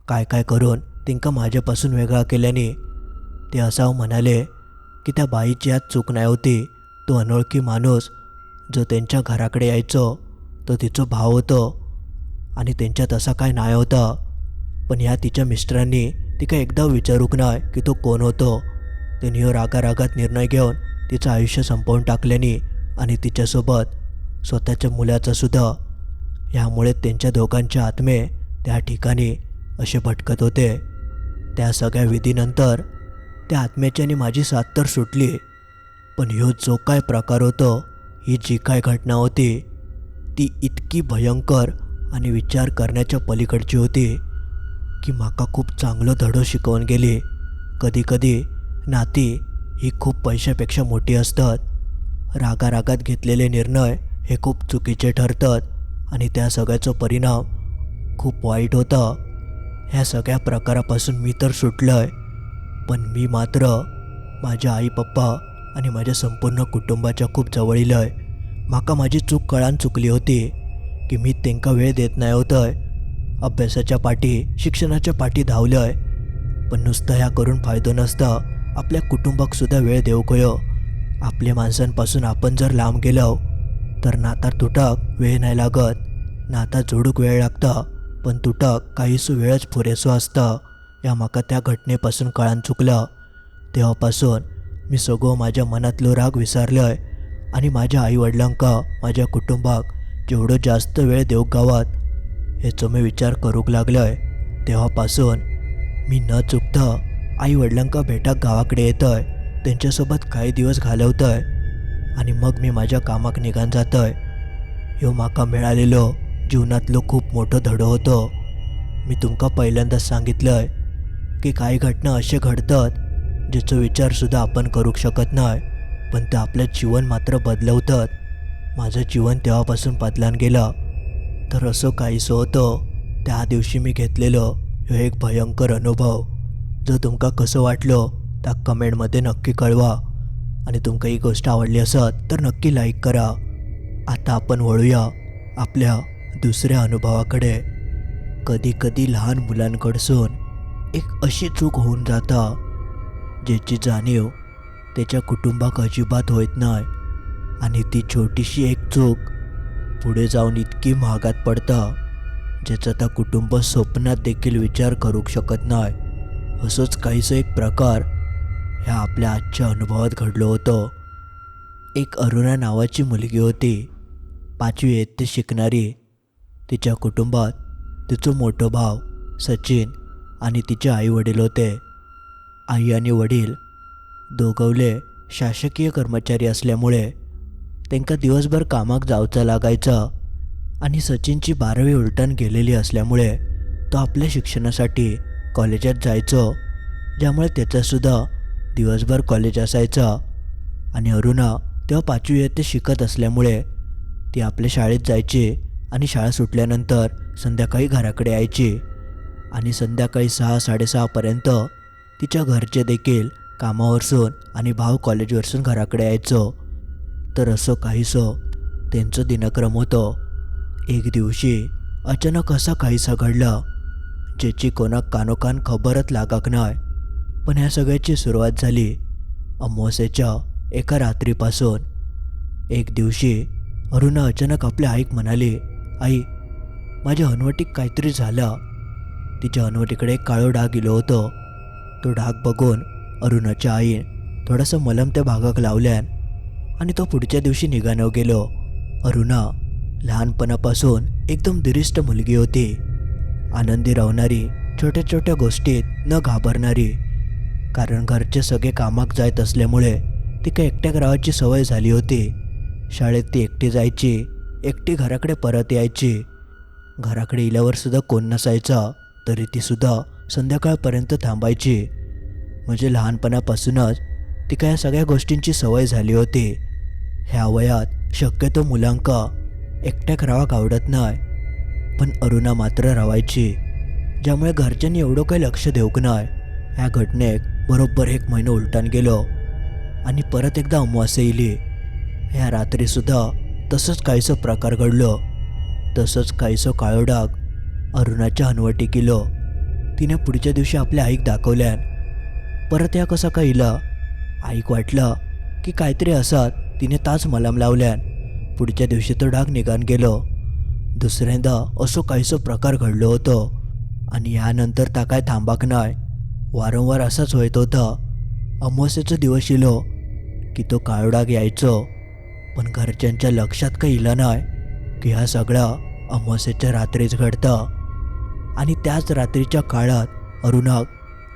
काय काय करून तिंका माझ्यापासून वेगळा केल्याने ते असं म्हणाले की त्या बाईची आज चूक नाही होती. तो अनोळखी माणूस जो त्यांच्या घराकडे यायचो तो तिचा भाव होतो आणि त्यांच्यात असा काय नाही होता. पण ह्या तिच्या मिस्टरांनी तिका एकदा विचारूक नाही की तो कोण होतो. त्यांनी ह्यो रागारागात निर्णय घेऊन तिचं आयुष्य संपवून टाकल्याने आणि तिच्यासोबत स्वतःच्या मुलाचं सुद्धा. ह्यामुळे त्यांच्या दोघांचे आत्मे त्या ठिकाणी असे भटकत होते. त्या सगळ्या विधीनंतर त्या आत्म्याची आणि माझी साथ तर सुटली. पण ह्यो जो काय प्रकार होतो, ही जी काय घटना होती ती इतकी भयंकर आणि विचार करण्याच्या पलीकडची होती की माका खूप चांगलं धडो शिकवून गेली. कधी कधी नाती ही खूप पैशापेक्षा मोठी असतात. रागारागात घेतलेले निर्णय हे खूप चुकीचे ठरतात आणि त्या सगळ्याचा परिणाम खूप वाईट होता. ह्या सगळ्या प्रकारापासून मी तर सुटलोय. पण मी मात्र माझ्या आई पप्पा आणि माझ्या संपूर्ण कुटुंबाच्या खूप जवळ इलोय. माका माझी चूक कळान चुकली होती की मी त्यांका वेळ देत नाही होतोय. अभ्यासाच्या पाठी शिक्षणाच्या पाठी धावलोय. पण नुसतं ह्या करून फायदो नसता. आपल्या कुटुंबाक सुद्धा वेळ देऊ कयो. आपल्या माणसांपासून आपण जर लांब गेलो तर नाता तुटाक वेळ नाही लागत. नाता जोडूक वेळ लागता पण तुटाक काहीसू वेळच पुरेसो असता. या माका त्या घटनेपासून कळान चुकलं. तेव्हापासून मी सगळं माझ्या मनातलो राग विसरलोय आणि माझ्या आईवडिलांका माझ्या कुटुंबाक जेवढं जास्त वेळ देऊक गावात हेचो मी विचार करूक लागलोय. तेव्हापासून मी न चुकता आईवडिलांका भेटाक गावाकडे येतोय. त्यांच्यासोबत काही दिवस घालवतोय आणि मग मी माझ्या कामाक निघान जातोय. ह्यो माका मिळालेलो जीवनातलो खूप मोठं धडो होतो. मी तुमका पहिल्यांदाच सांगितलंय की काही घटना असे घडतात ज्याचा विचारसुद्धा आपण करू शकत नाही, पण ते आपलं जीवन मात्र बदलवतात. माझं जीवन तेव्हापासून बदलान गेलं. तर असं काहीसं होतं. त्या दिवशी मी घेतलेलं ह्यो एक भयंकर अनुभव. जो तुमका कसं वाटलं त्या कमेंटमध्ये नक्की कळवा आणि तुमका ही गोष्ट आवडली असत तर नक्की लाईक करा. आता आपण वळूया आपल्या दुसऱ्या अनुभवाकडे. कधी कधी लहान मुलांकडसून एक अशी चूक होऊन जाता ज्याची जाणीव त्याच्या कुटुंबाक अजिबात होत नाही आणि ती छोटीशी एक चूक पुढे जाऊन इतकी महागात पडता ज्याचा त्या कुटुंब स्वप्नात देखील विचार करू शकत नाही. असंच काहीसं एक प्रकार ह्या आपल्या आजच्या अनुभवात घडलं होतं. एक अरुणा नावाची मुलगी होती, 5वी इयत्तेत शिकणारी. तिच्या कुटुंबात तिचं मोठं भाव सचिन आणि तिचे आई वडील होते. आई आणि वडील दोघवले शासकीय कर्मचारी असल्यामुळे त्यांका दिवसभर कामाक जावचं लागायचं आणि सचिनची 12वी उलटण गेलेली असल्यामुळे तो आपल्या शिक्षणासाठी कॉलेजात जायचो, ज्यामुळे त्याचंसुद्धा दिवसभर कॉलेज असायचं. आणि अरुणा तेव्हा 5वी इयत्तेत शिकत असल्यामुळे ती आपल्या शाळेत जायची आणि शाळा सुटल्यानंतर संध्याकाळी घराकडे यायची आणि संध्याकाळी 6-6:30पर्यंत तिच्या घरचे देखील कामावरसून आणि भाऊ कॉलेजवरसून घराकडे यायचो. तर असं काहीसं त्यांचं दिनक्रम होतं. एक दिवशी अचानक असं काहीसं घडलं ज्याची कोणाक कानोकान खबरच लागाक नाही. पण ह्या सगळ्याची सुरुवात झाली अमावास्येच्या एका रात्रीपासून. एक दिवशी अरुणा अचानक आपल्या आईक म्हणाली, आई, माझ्या हनवटीक काहीतरी झालं. तिच्या हनवटीकडे एक काळो डाग गेलो होतो. तो डाग बघून अरुणाच्या आईन थोडंसं मलम त्या भागाक लावल्यान आणि तो पुढच्या दिवशी निघानो गेलो. अरुणा लहानपणापासून एकदम दिरिष्ट मुलगी होती. आनंदी राहणारी, छोट्या छोट्या गोष्टीत न घाबरणारी. कारण घरचे सगळे कामाक जायत असल्यामुळे ती काही एकट्या राहायची सवय झाली होती. शाळेत ती एकटी जायची, एकटी घराकडे परत यायची. घराकडे इल्यावर सुद्धा कोण नसायचा तरी ती सुद्धा संध्याकाळपर्यंत थांबायची. म्हणजे लहानपणापासूनच ती काय सगळ्या गोष्टींची सवय झाली होती. ह्या वयात शक्यतो मुलांका एकट्याक राहावक आवडत नाही, पण अरुणा मात्र राहायची, ज्यामुळे घरच्यांनी एवढं काही लक्ष देऊक नाही. ह्या घटनेक बरोबर 1 महिना उलटान गेलो आणि परत एकदा अमावास्या येईली. ह्या रात्रीसुद्धा तसंच काहीसं प्रकार घडलो. तसंच काहीसं काळो डाग अरुणाच्या हनवटी गेलो. तिने पुढच्या दिवशी आपल्या आईक दाखवल्यान. परत या कसा का इला. आईक वाटलं की काहीतरी असत. तिने ताच मलम लावल्यान. पुढच्या दिवशी तो डाग निघान गेलो. दुसऱ्यांदा असं काहीसं प्रकार घडलो होतो आणि यानंतर ता काय थांबाक नाही. वारंवार असाच होत होता. अमावास्येचा दिवस इलो की तो काळो डाग यायचो, पण घरच्यांच्या लक्षात काही इला नाही की हा सगळा अमावास्येच्या रात्रीच घडतं. आणि त्याच रात्रीच्या काळात अरुणाक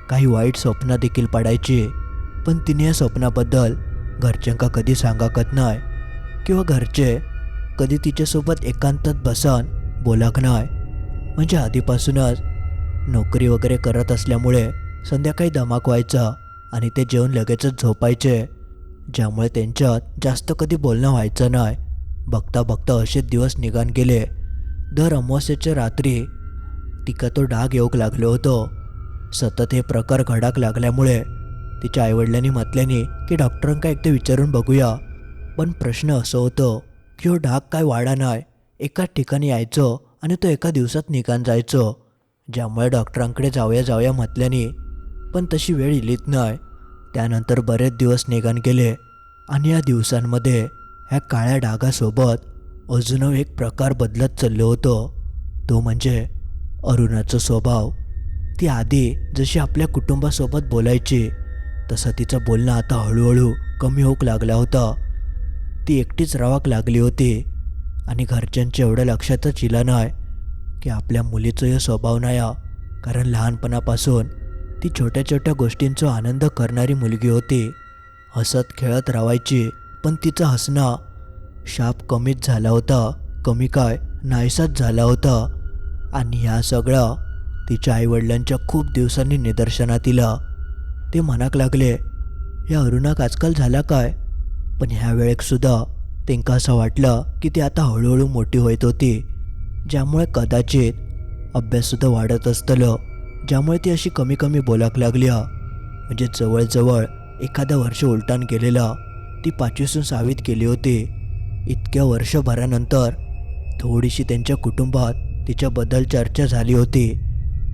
काही वाईट स्वप्न देखील पडायची, पण तिने या स्वप्नाबद्दल घरच्यांका कधी सांगाकत नाही किंवा घरचे कधी तिच्यासोबत एकांतात बसन बोलाक नाही. म्हणजे आधीपासूनच नोकरी वगैरे करत असल्यामुळे संध्याकाळी दमाक व्हायचा आणि ते जेवण लगेचच झोपायचे, ज्यामुळे त्यांच्यात जास्त कधी बोलणं व्हायचं नाही. बघता बघता असेच दिवस निघान गेले. दर अमावास्येच्या रात्री तिका तो डाग येऊक लागलो होतो. सतत हे प्रकार घडाक लागल्यामुळे तिच्या आईवडिलांनी म्हटल्याने की डॉक्टरांका एकदा विचारून बघूया. पण प्रश्न असं होतो की हो डाग काय वाढा नाही, एकाच ठिकाणी यायचो आणि तो एका दिवसात निघान जायचो, ज्यामुळे डॉक्टरांकडे जाऊया म्हटल्याने पण तशी वेळ इलीत नाही. त्यानंतर बरेच दिवस निघान गेले आणि या दिवसांमध्ये ह्या काळ्या डागासोबत अजून एक प्रकार बदलत चाललो होतो. तो म्हणजे अरुणाचा स्वभाव. ती आधी जशी आपल्या कुटुंबासोबत बोलायची तसं तिचं बोलणं आता हळूहळू कमी होऊ लागला होता. ती एकटीच राहावक लागली होती आणि घरच्यांच्या एवढ्या लक्षातच इला नाही की आपल्या मुलीचा हा स्वभाव नाही, कारण लहानपणापासून ती छोट्या छोट्या गोष्टींचा आनंद करणारी मुलगी होती. हसत खेळत राहायची, पण तिचा हसणं शाप कमीच झाला होता, कमी काय नाहीसाच झाला होता. आणि ह्या सगळं तिच्या आईवडिलांच्या खूप दिवसांनी निदर्शनात इला. ते म्हणाक लागले, या अरुणाक आजकाल झाला काय. पण ह्या वेळेकसुद्धा त्यांका असं वाटलं की ती आता हळूहळू मोठी होत होती, ज्यामुळे कदाचित अभ्याससुद्धा वाढत असतलं, ज्यामुळे ती अशी कमी कमी बोलाक लागली. म्हणजे जवळजवळ एखादा वर्ष उलटान गेलेला. ती 5वीतून 6वीत गेली होती. इतक्या वर्षभरानंतर थोडीशी त्यांच्या कुटुंबात तिच्याबद्दल चर्चा झाली होती,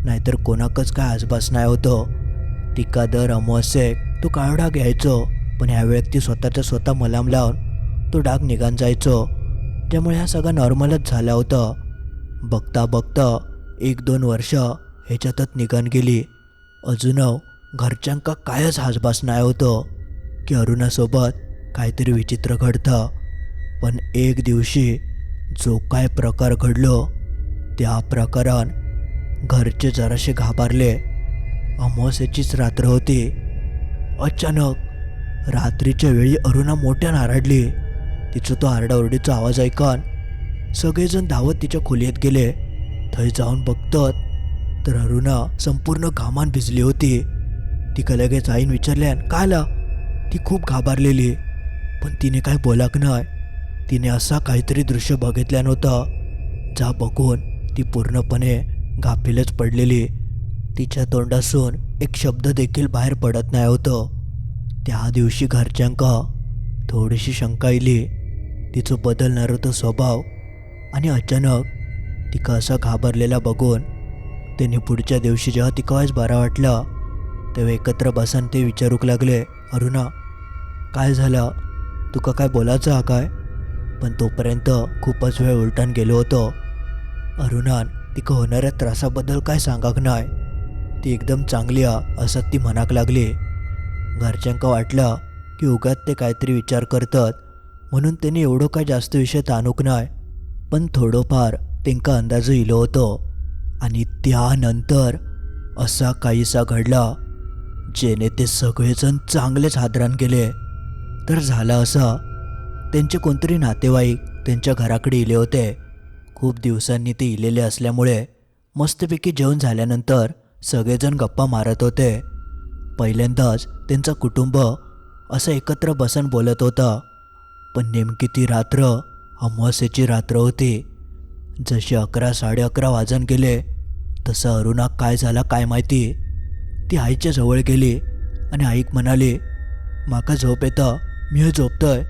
नाहीतर कोणाकच काय आसपास नाही होतं. तिका दर अमावास्येक तो काळा डाग यायचो, पण ह्यावेळेस ती स्वतःच्या स्वतः मलम लावून तो डाग निघान जायचो, ज्यामुळे हा सगळा नॉर्मलच झाला होता. बघता बघता 1-2 वर्ष ह्याच्यातच निघान गेली. अजून घरच्यांका कायच आसपास नाही होतं की अरुणासोबत काहीतरी विचित्र घडतं. पण एक दिवशी जो काय प्रकार घडलो त्या प्रकारान घरचे जराशे घाबरले. अमावास्येचीच रात्र होती. अचानक रात्रीच्या वेळी अरुणा मोठ्यानं आरडली. तिचा तो आरडाओरडीचा आवाज ऐकून सगळेजण धावत तिच्या खोलीत गेले. थंय जाऊन बघतात तर अरुणा संपूर्ण घामान भिजली होती. तिका लगेच आईन विचारल्यान काय आला. ती खूप घाबरलेली, पण तिने काय बोलाक नाही. तिने असा काहीतरी दृश्य बघितल्या नव्हतं जा बघून ती पूर्णपणे गाफीलच पडलेली. तिच्या तोंडासून एक शब्द देखील बाहेर पडत नाही होतं. त्या दिवशी घरच्यांका थोडीशी शंका येली. तिचं बदलणारं तो स्वभाव आणि अचानक तिका असा घाबरलेला बघून त्यांनी पुढच्या दिवशी जेव्हा तिका वाईस बरा वाटला तेव्हा एकत्र बसून ते विचारूक लागले, अरुणा काय झालं, तुका काय बोलायचं हा काय. पण तोपर्यंत खूपच वेळ उलटून गेलो होतो. अरुणान तिका होणाऱ्या त्रासाबद्दल काय सांगाक नाही. ती एकदम चांगली असं ती म्हणाक लागली. घरच्यांका वाटलं की उगाच ते काहीतरी विचार करतात म्हणून त्यांनी एवढं काय जास्त विषय ताणूक नाही. पण थोडंफार त्यांका अंदाज इलो होतो. आणि त्यानंतर असा काहीसा घडला जेणे ते सगळेजण चांगलेच हादरान गेले. तर झालं असं, त्यांचे कोणतरी नातेवाईक त्यांच्या घराकडे इले होते. खूप दिवसांनी ते इलेले असल्यामुळे मस्तपैकी जेवण झाल्यानंतर सगळेजण गप्पा मारत होते. पहिल्यांदाच त्यांचं कुटुंब असं एकत्र बसून बोलत होतं. पण नेमकी ती रात्र अमावास्येची रात्र होती. जसे 11 साडे 11 वाजून गेले तसं अरुणा काय झाला काय माहिती ती आईच्या जवळ गेली आणि आईक म्हणाली, माका झोप येतं, मी झोपतोय.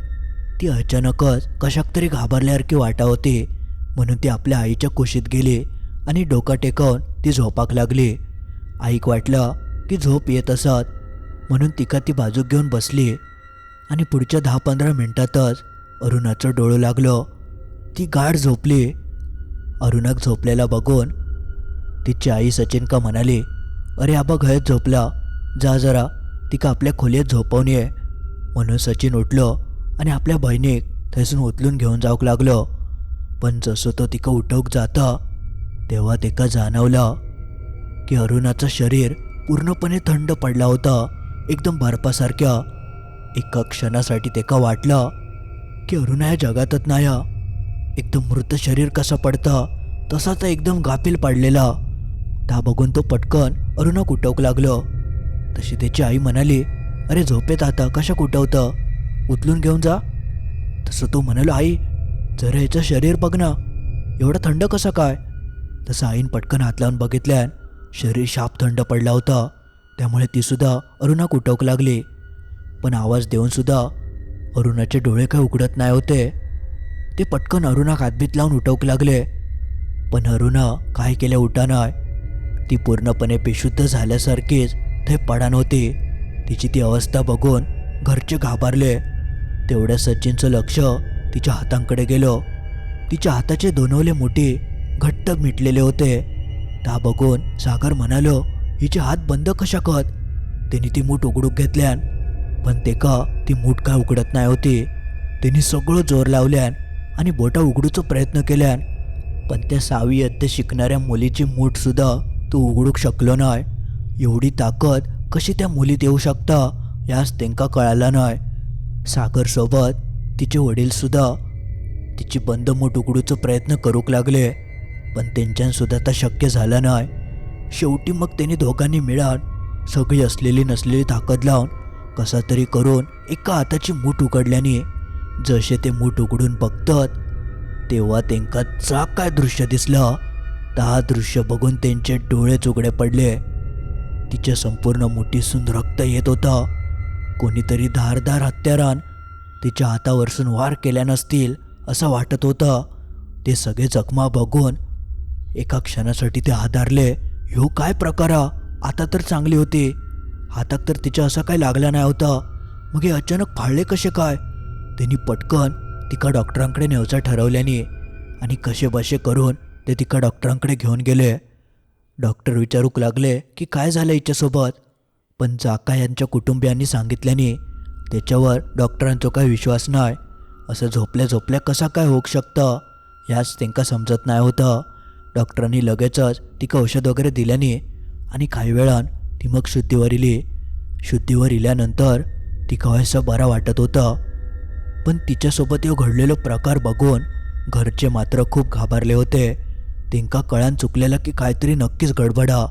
ती अचानकच कशाक तरी घाबरल्यासारखी वाटा होती म्हणून ती आपल्या आईच्या कुशीत गेली आणि डोकं टेकवून ती झोपाक लागली. आईक वाटलं की झोप येत असत म्हणून तिका ती बाजूक घेऊन बसली. आणि पुढच्या 10-15 मिनिटातच अरुणाचं डोळं लागलं. ती गाढ झोपली. अरुणाक झोपलेला बघून तिची आई सचिनका म्हणाली, अरे आबा घरात झोपला, जा जरा तिका आपल्या खोलीत झोपवून ये. म्हणून सचिन उठलो आणि आपल्या बहिणीक थैसून उचलून घेऊन जाऊक लागलो. पण जसं तो तिका उठवूक जाता तेव्हा तिका जाणवलं की अरुणाचं शरीर पूर्णपणे थंड पडला होता, एकदम बर्फासारख्या. एका क्षणासाठी तिका वाटलं की अरुणा या जगातच नाही. एकदम मृत शरीर कसं पडतं तसाच एकदम गाफील पडलेला. त्या बघून तो पटकन अरुणा कुटवक लागलो. तशी त्याची आई म्हणाली, अरे झोपेत आता कशा कुटवतं, उचलून घेऊन जा. तसं तो म्हणालो, आई जरा याचं शरीर बघ ना, एवढं थंड कसं काय. तसं आईन पटकन हात लावून बघितल्यान शरीर शाप थंड पडला होता. त्यामुळे तीसुद्धा अरुणा कुटवक लागली. पण आवाज देऊनसुद्धा अरुणाचे डोळे काय उघडत नाही होते. ते पटकन अरुणा हातबीत लावून उठवक लागले. पण अरुणा काय केल्या उठा नाही. ती पूर्णपणे बेशुद्ध झाल्यासारखीच ते पडान होती. तिची ती अवस्था बघून घरचे घाबरले. तेवढ्या सचिनचं लक्ष तिच्या हातांकडे गेलं. तिच्या हाताचे दोनवले मोठी घट्ट मिटलेले होते. त्या बघून सागर म्हणालो, हिचे हात बंद कशा कत. त्यांनी ती मूठ उघडूक घेतल्यान पण ते का ती मूठ काय उघडत नाही होती. त्यांनी सगळं जोर लावल्यान आणि बोटा उघडूचा प्रयत्न केल्यान पण त्या 6वी इयत्तेत शिकणाऱ्या मुलीची मूठसुद्धा तो उघडूक शकलो नाही. एवढी ताकद कशी त्या मुलीत येऊ शकता यास त्यांका कळालं नाही. सागरसोबत तिचे वडीलसुद्धा तिची बंद मूठ उघडूचा प्रयत्न करूक लागले पण त्यांच्यासुद्धा तर शक्य झालं नाही. शेवटी मग त्यांनी दोघांनी मिळून सगळी असलेली नसलेली ताकद लावून कसा तरी करून एका हाताची मूठ उघडल्याने जसे ते मूठ उघडून बघतात तेव्हा त्यांका जा काय दृश्य दिसलं. त्या दृश्य बघून त्यांचे डोळेच उघडे पडले. तिच्या संपूर्ण मुठीतून रक्त येत होतं. कोणीतरी धारदार हत्यारान तिच्या हातावरसून वार केल्या नसतील असं वाटत होतं. ते सगळे जखमा बघून एका क्षणासाठी ते हादरले. ह्यो काय प्रकार, आता तर चांगली होती, हातात तर तिच्या असं काय लागला नाही होता, मग हे अचानक फाळले कसे काय. त्यांनी पटकन तिका डॉक्टरांकडे न्यायचं ठरवल्याने आणि कसे बसे करून ते तिका डॉक्टरांकडे घेऊन गेले. डॉक्टर विचारूक लागले की काय झालं हिच्यासोबत. पण जाका यांच्या कुटुंबियांनी सांगितल्याने त्याच्यावर डॉक्टरांचा काही विश्वास नाही. असं झोपल्या झोपल्या कसा काय होऊ शकतं याच त्यांका समजत नाही होतं. डॉक्टरांनी लगेचच तिका औषध वगैरे दिल्याने आणि काही वेळान ती मग शुद्धीवर इली. शुद्धीवर इल्यानंतर तिका व्हायचं बरा वाटत होतं. पण तिच्यासोबत ह्यो घडलेलो प्रकार बघून घरचे मात्र खूप घाबरले होते. तेंका कळान चुकलेलं की काहीतरी नक्कीच गडबडा,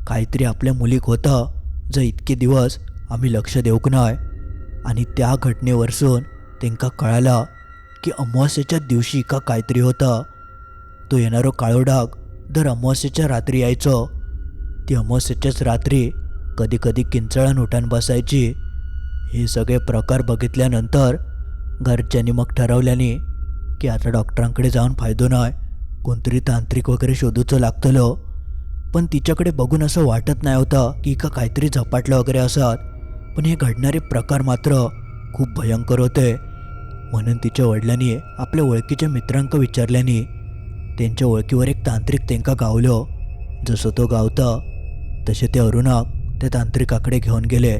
काहीतरी आपल्या मुलीक होतं जे इतके दिवस आम्ही लक्ष देऊक नाय. आणि त्या घटनेवरसून तेंका कळाला की अमावास्येच्या दिवशी का काहीतरी होतं. तो येणारो काळो डाग दर अमावास्येच्या रात्री यायचो. ती अमावास्येच्याच रात्री कधी कधी किंचाळान उठान बसायची. हे सगळे प्रकार बघितल्यानंतर घरच्यांनी मग ठरवल्याने की आता डॉक्टरांकडे जाऊन फायदो नाही, कोणतरी तांत्रिक वगैरे शोधूचं लागतलो. पण तिच्याकडे बघून असं वाटत नाही होतं की का काहीतरी झपाटलं वगैरे असत. पण हे घडणारे प्रकार मात्र खूप भयंकर होते. म्हणून तिच्या वडिलांनी आपल्या ओळखीच्या मित्रांक विचारल्याने त्यांच्या ओळखीवर एक तांत्रिक तेंका गावलो. जसं तो गावता तसे ते अरुणाक त्या तांत्रिकाकडे घेऊन गेले.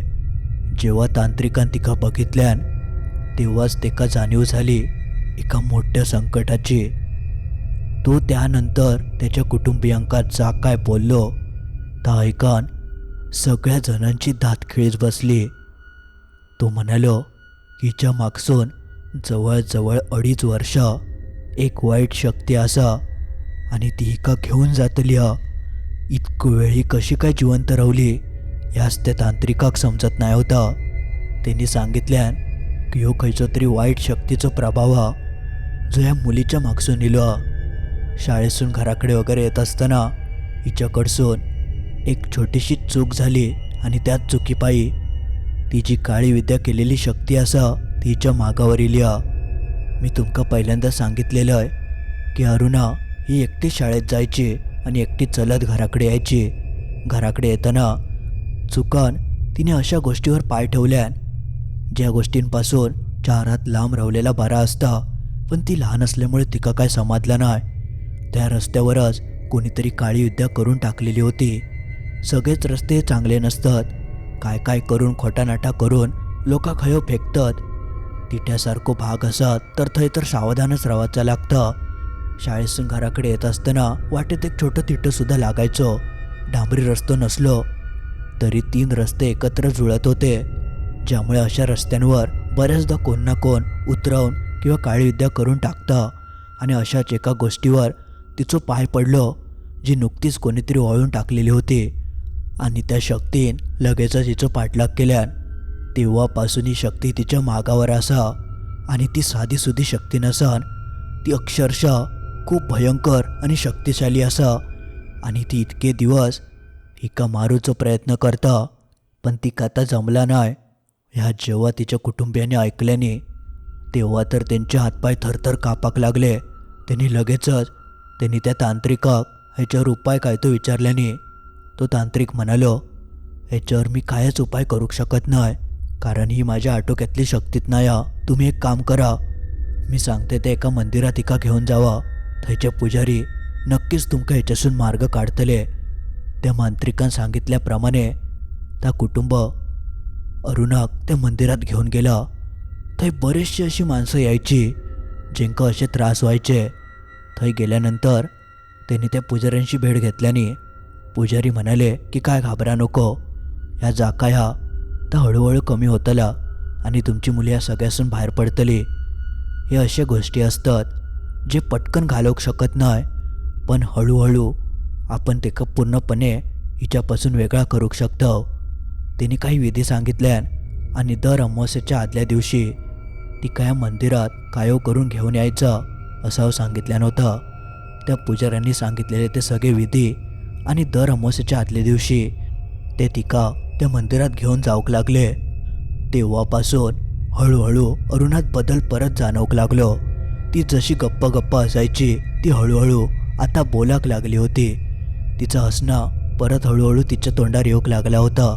जेव्हा तांत्रिकान तिका बघितल्यान तेव्हाच तेका जाणीव झाली एका मोठ्या संकटाची. तो त्यानंतर त्याच्या कुटुंबियांका जा काय बोललो ता ऐकान सगळ्या जणांची दातखिळीच बसली. तो म्हणालो की हिच्या मागसून जवळजवळ 2.5 वर्ष एक वाईट शक्ती असा आणि ती हिका घेऊन जातली. इतकं वेळी कशी काय जिवंत रावली ह्याच त्या तांत्रिकाक समजत नाही होता. त्यांनी सांगितल्यान की ह्यो खंयचो तरी वाईट शक्तीचो प्रभाव हा जो ह्या मुलीच्या मागसून इलो. शाळेतून घराकडे वगैरे येत असताना हिच्याकडसून एक छोटीशी चूक झाली आणि त्याच चुकीपायी ती जी काळी विद्या केलेली शक्ती असा ती हिच्या मागावर इली. मी तुमका पहिल्यांदा सांगितलेलं आहे की अरुणा ही एकटी शाळेत जायची आणि एकटी चलत घराकडे यायची. घराकडे येताना चुकान तिने अशा गोष्टीवर पाय ठेवल्यान ज्या गोष्टींपासून 4 हात लांब रावलेला बरा असता. पण ती लहान असल्यामुळे तिका काय समजलं नाही. त्या रस्त्यावरच कोणीतरी काळी विद्या करून टाकलेली होती. सगळेच रस्ते चांगले नसतात. काय काय करून खोटानाटा करून लोका खयो फेकतात. तिठ्यासारखो भाग असत तर थंय तर सावधानच राहायचं लागतं. शाळेतून घराकडे येत असताना वाटेत एक छोटं तिठंसुद्धा लागायचं. डांबरी रस्तो नसलो तरी 3 रस्ते एकत्र जुळत होते, ज्यामुळे अशा रस्त्यांवर बऱ्याचदा कोण ना कोण उतरवून किंवा काळी विद्या करून टाकतं. आणि अशाच एका गोष्टीवर तिचं पाय पडलं जी नुकतीच कोणीतरी वाळून टाकलेली होती. आणि त्या शक्तीन लगेचच हिचं पाठलाग केल्यान तेव्हापासून ही शक्ती तिच्या मागावर असा. आणि ती साधीसुधी शक्ती नसन, ती अक्षरशः खूप भयंकर आणि शक्तिशाली असा. आणि ती इतके दिवस हिका मारूचा प्रयत्न करता पण ती आता जमला नाही. ह्या जेव्हा तिच्या कुटुंबियांनी ऐकल्याने तेव्हा तर त्यांचे हातपाय थरथर कापाक लागले. त्यांनी त्या तांत्रिकाक ह्याच्यावर उपाय काय तो विचारल्याने तो तांत्रिक म्हणालो, ह्याच्यावर मी कायच उपाय करू शकत नाही, कारण ही माझ्या आटोक्यातली शक्तीत नाही. तुम्ही एक काम करा, मी सांगते ते एका मंदिरात तिका घेऊन जावा. थंयचे पुजारी नक्कीच तुमका ह्याच्यासून मार्ग काढतले. त्या मांत्रिकान सांगितल्याप्रमाणे त्या कुटुंब अरुणाक त्या मंदिरात घेऊन गेला. थंय बरेचशी अशी माणसं यायची ज्यांका असे त्रास व्हायचे. थंय गेल्यानंतर त्यांनी त्या पुजाऱ्यांशी भेट घेतल्याने पुजारी म्हणाले की काय घाबरा नको, ह्या जाका ह्या तर हळूहळू कमी होतला आणि तुमची मुली या सगळ्यासून बाहेर पडतली. हे अशा गोष्टी असतात जे पटकन घालवू शकत नाही, पण हळूहळू आपण ते पूर्णपणे हिच्यापासून वेगळा करू शकतो. त्यांनी काही विधी सांगितल्यान आणि दर अमावास्येच्या आदल्या दिवशी ती काय मंदिरात कायो करून घेऊन यायचं असं सांगितलं नव्हतं. त्या पुजाऱ्यांनी सांगितलेले ते सगळे विधी आणि दर अमावास्येच्या आदल्या दिवशी ते तिका त्या मंदिरात घेऊन जाऊक लागले. तेव्हापासून हळूहळू अरुणात बदल परत जाणवक लागलो. ती जशी गप्प गप्प असायची ती हळूहळू आता बोलाक लागली होती. तिचं हसणं परत हळूहळू तिच्या तोंडावर येऊक लागला होता.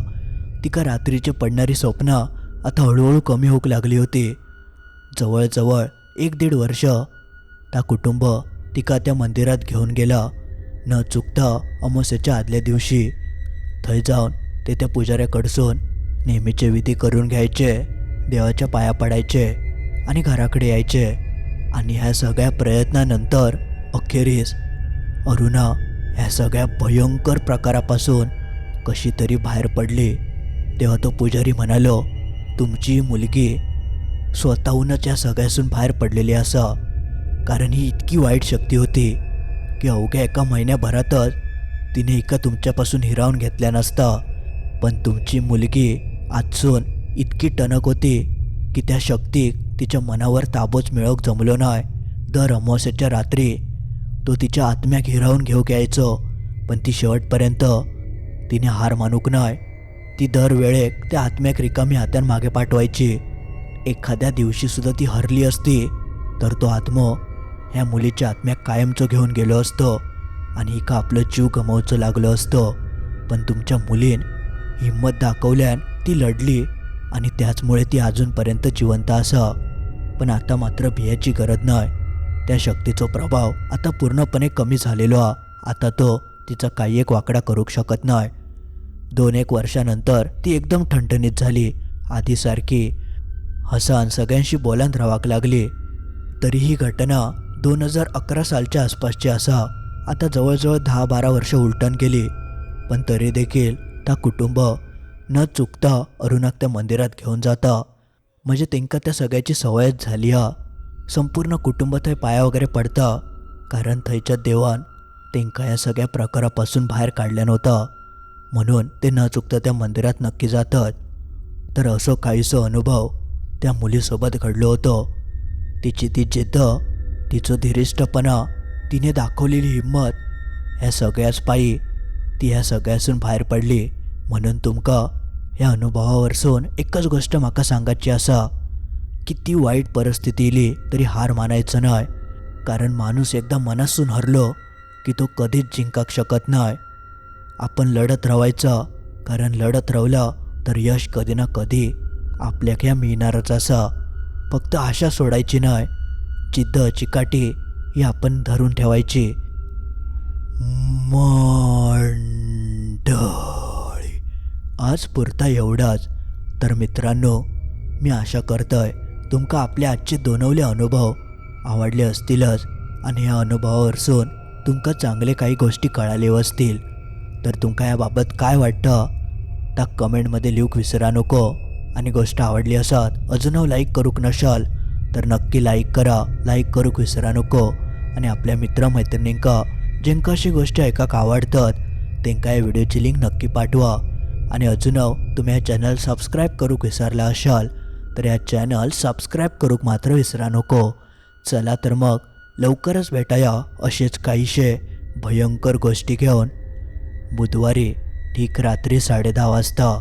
तिका रात्रीची पडणारी स्वप्न आता हळूहळू कमी होऊक लागली होती. जवळजवळ 1-1.5 वर्ष त्या कुटुंब तिका त्या मंदिरात घेऊन गेला. न चुकता अमावास्येच्या आदल्या दिवशी थंय जाऊन ते त्या पुजाऱ्याकडसून नेहमीचे विधी करून घ्यायचे, देवाच्या पाया पडायचे आणि घराकडे यायचे. आणि ह्या सगळ्या प्रयत्नानंतर अखेरीस अरुणा ह्या सगळ्या भयंकर प्रकारापासून कशी तरी बाहेर पडली. तेव्हा तो पुजारी म्हणालो, तुमची मुलगी स्वतःहूनच या सगळ्यासून बाहेर पडलेली असा, कारण ही इतकी वाईट शक्ती होती की अवघ्या एका महिन्याभरातच तिने एका तुमच्यापासून हिरावून घेतल्या नसता. पण तुमची मुलगी आजसून इतकी टणक होती की त्या शक्तीक तिच्या मनावर ताबोच मिळवूक जमलो नाही. दर अमावस्येच्या रात्री तो तिच्या आत्म्याक हिरावून घेऊक यायचो, पण ती शेवटपर्यंत तिने हार मानूक नाही. ती दर वेळेक त्या आत्म्याक रिकामी हातान मागे पाठवायची. एखाद्या दिवशी सुद्धा ती हरली असती तर तो आत्मो ह्या मुलीच्या आत्म्याक कायमचो घेऊन गेलो असतो आणि हिका आपलं जीव गमावचं लागलं असतं. पण तुमच्या मुलीन हिंमत दाखवल्यान ती लढली आणि त्याचमुळे ती अजूनपर्यंत जिवंत असा. पण आता मात्र भियाची गरज नाही. त्या शक्तीचा प्रभाव आता पूर्णपणे कमी झालेलो हा. आता तो तिचा काही एक वाकडा करूक शकत नाही. 2-1 वर्षानंतर ती एकदम ठणठणीत झाली. आधीसारखी हसान सगळ्यांशी बोलान राहावक लागली. तरी ही घटना 2011 सालच्या आसपासची असा. आता जवळजवळ 10-12 वर्ष उलटून गेली. पण तरी देखील त्या कुटुंब न चुकता अरुणाक त्या मंदिरात घेऊन जाता. म्हणजे तेंका त्या सगळ्याची सवयच झाली हा. संपूर्ण कुटुंब थंय पाया वगैरे पडता, कारण थंयच्या देवान तेंका या सगळ्या प्रकारापासून बाहेर काढल्या नव्हता. म्हणून ते न चुकता त्या मंदिरात नक्की जातात. तर असो काहीसो अनुभव त्या मुलीसोबत घडलो होतो. तिची ती जिद्द, तिचं धीरिष्ठपणा, तिने दाखवलेली हिंमत, ह्या सगळ्याच पायी ती ह्या सगळ्यासून बाहेर पडली. म्हणून तुमका ह्या अनुभवावरसून एकच गोष्ट म्हाका सांगायची असा, किती वाईट परिस्थिती येली तरी हार मानायचं नाही. कारण माणूस एकदा मनासून हरलो की तो कधीच जिंकाक शकत नाही. आपण लढत राहायचं, कारण लढत राहिलं तर यश कधी ना कधी आपल्याक ह्या मिळणारच असा. फक्त आशा सोडायची नाही. जिद्द चिकाटी ही आपण धरून ठेवायची. मंडळी, आज पुरता एवढाच. तर मित्रांनो, मी आशा करतोय तुमका आपले आजचे दोनवले अनुभव आवडले असतीलच आणि ह्या अनुभवावरसून तुमका चांगले काही गोष्टी कळाले असतील. तर तुमका याबाबत काय वाटतं त्या कमेंटमध्ये लिहूक विसरा नको. आणि गोष्ट आवडली असत अजून लाईक करूक नशाल तर नक्की लाईक करा. लाईक करूक विसरा नको. आणि आपल्या मित्रमैत्रिणींका जेंका अशी गोष्टी ऐकाक आवडतात तेंका या व्हिडिओची लिंक नक्की पाठवा. आणि अजून तुम्ही या चॅनल सबस्क्राईब करूक विसरला असाल तर या चॅनल सबस्क्राईब करूक मात्र विसरा नको. चला तर मग लवकरच भेटाया असेच काहीशे भयंकर गोष्टी घेऊन बुधवारी ठीक रात्री 10:30 वाजता.